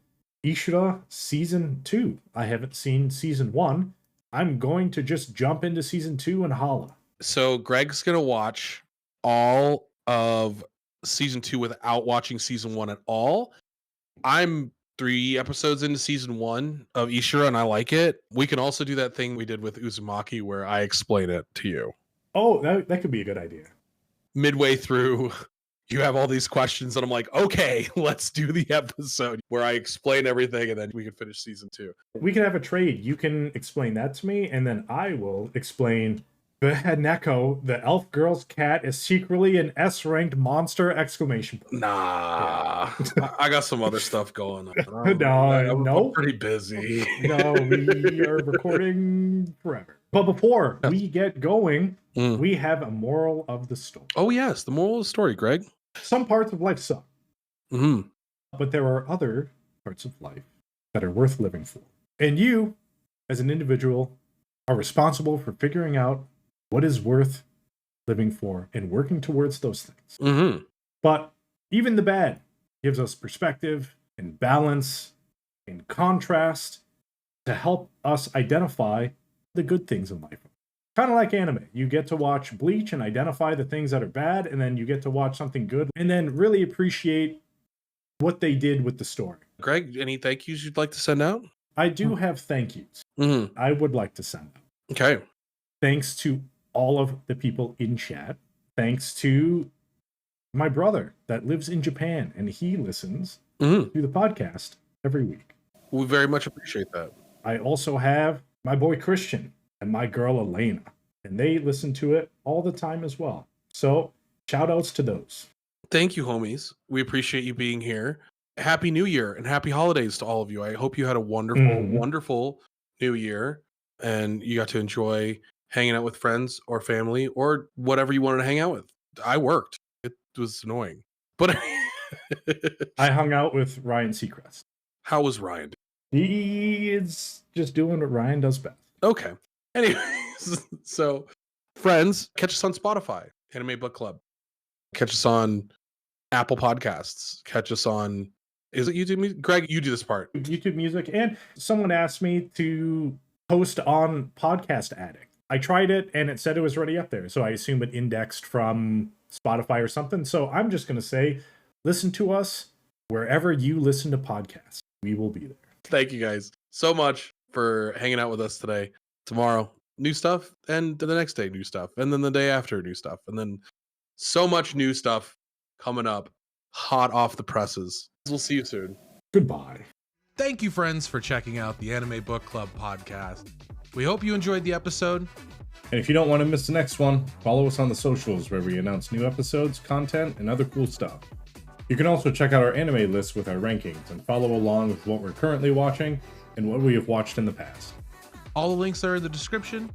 Ishura season 2. I haven't seen season 1. I'm going to just jump into season 2 and holla. So Greg's going to watch all of season 2 without watching season 1 at all. I'm 3 episodes into season 1 of Ishura and I like it. We can also do that thing we did with Uzumaki where I explain it to you. Oh, that could be a good idea. Midway through, you have all these questions and I'm like, okay, let's do the episode where I explain everything and then we can finish season 2. We can have a trade. You can explain that to me and then I will explain the Neko, the elf girl's cat, is secretly an S-ranked monster! Exclamation point. Nah, yeah. I got some other stuff going on. I'm pretty busy. No, we are recording forever. But before we get going, we have a moral of the story. Oh yes, the moral of the story, Greg. Some parts of life suck. But there are other parts of life that are worth living for. And you, as an individual, are responsible for figuring out what is worth living for and working towards those things. But even the bad gives us perspective and balance and contrast to help us identify the good things in life. Kind of like anime. You get to watch Bleach and identify the things that are bad, and then you get to watch something good and then really appreciate what they did with the story. Greg, any thank yous you'd like to send out? I do have thank yous. I would like to send out. Okay. Thanks to all of the people in chat. Thanks to my brother that lives in Japan, and he listens to the podcast every week. We very much appreciate that. I also have my boy Christian and my girl Elena, and they listen to it all the time as well. So shout outs to those. Thank you, homies. We appreciate you being here. Happy New Year and happy holidays to all of you. I hope you had a wonderful, wonderful New Year and you got to enjoy hanging out with friends or family or whatever you wanted to hang out with. I worked. It was annoying. But I hung out with Ryan Seacrest. How was Ryan? He is just doing what Ryan does best. Okay. Anyways, so friends, catch us on Spotify, Anime Book Club. Catch us on Apple Podcasts. Catch us on, is it YouTube Music? Greg, you do this part. YouTube Music. And someone asked me to post on Podcast Addict. I tried it and it said it was already up there. So I assume it indexed from Spotify or something. So I'm just going to say, listen to us wherever you listen to podcasts. We will be there. Thank you guys so much for hanging out with us today. Tomorrow, new stuff. And the next day, new stuff. And then the day after, new stuff. And then so much new stuff coming up, hot off the presses. We'll see you soon. Goodbye. Thank you, friends, for checking out the Anime Book Club podcast. We hope you enjoyed the episode. And if you don't want to miss the next one, follow us on the socials where we announce new episodes, content, and other cool stuff. You can also check out our anime list with our rankings and follow along with what we're currently watching and what we have watched in the past. All the links are in the description.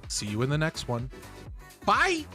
See you in the next one. Bye!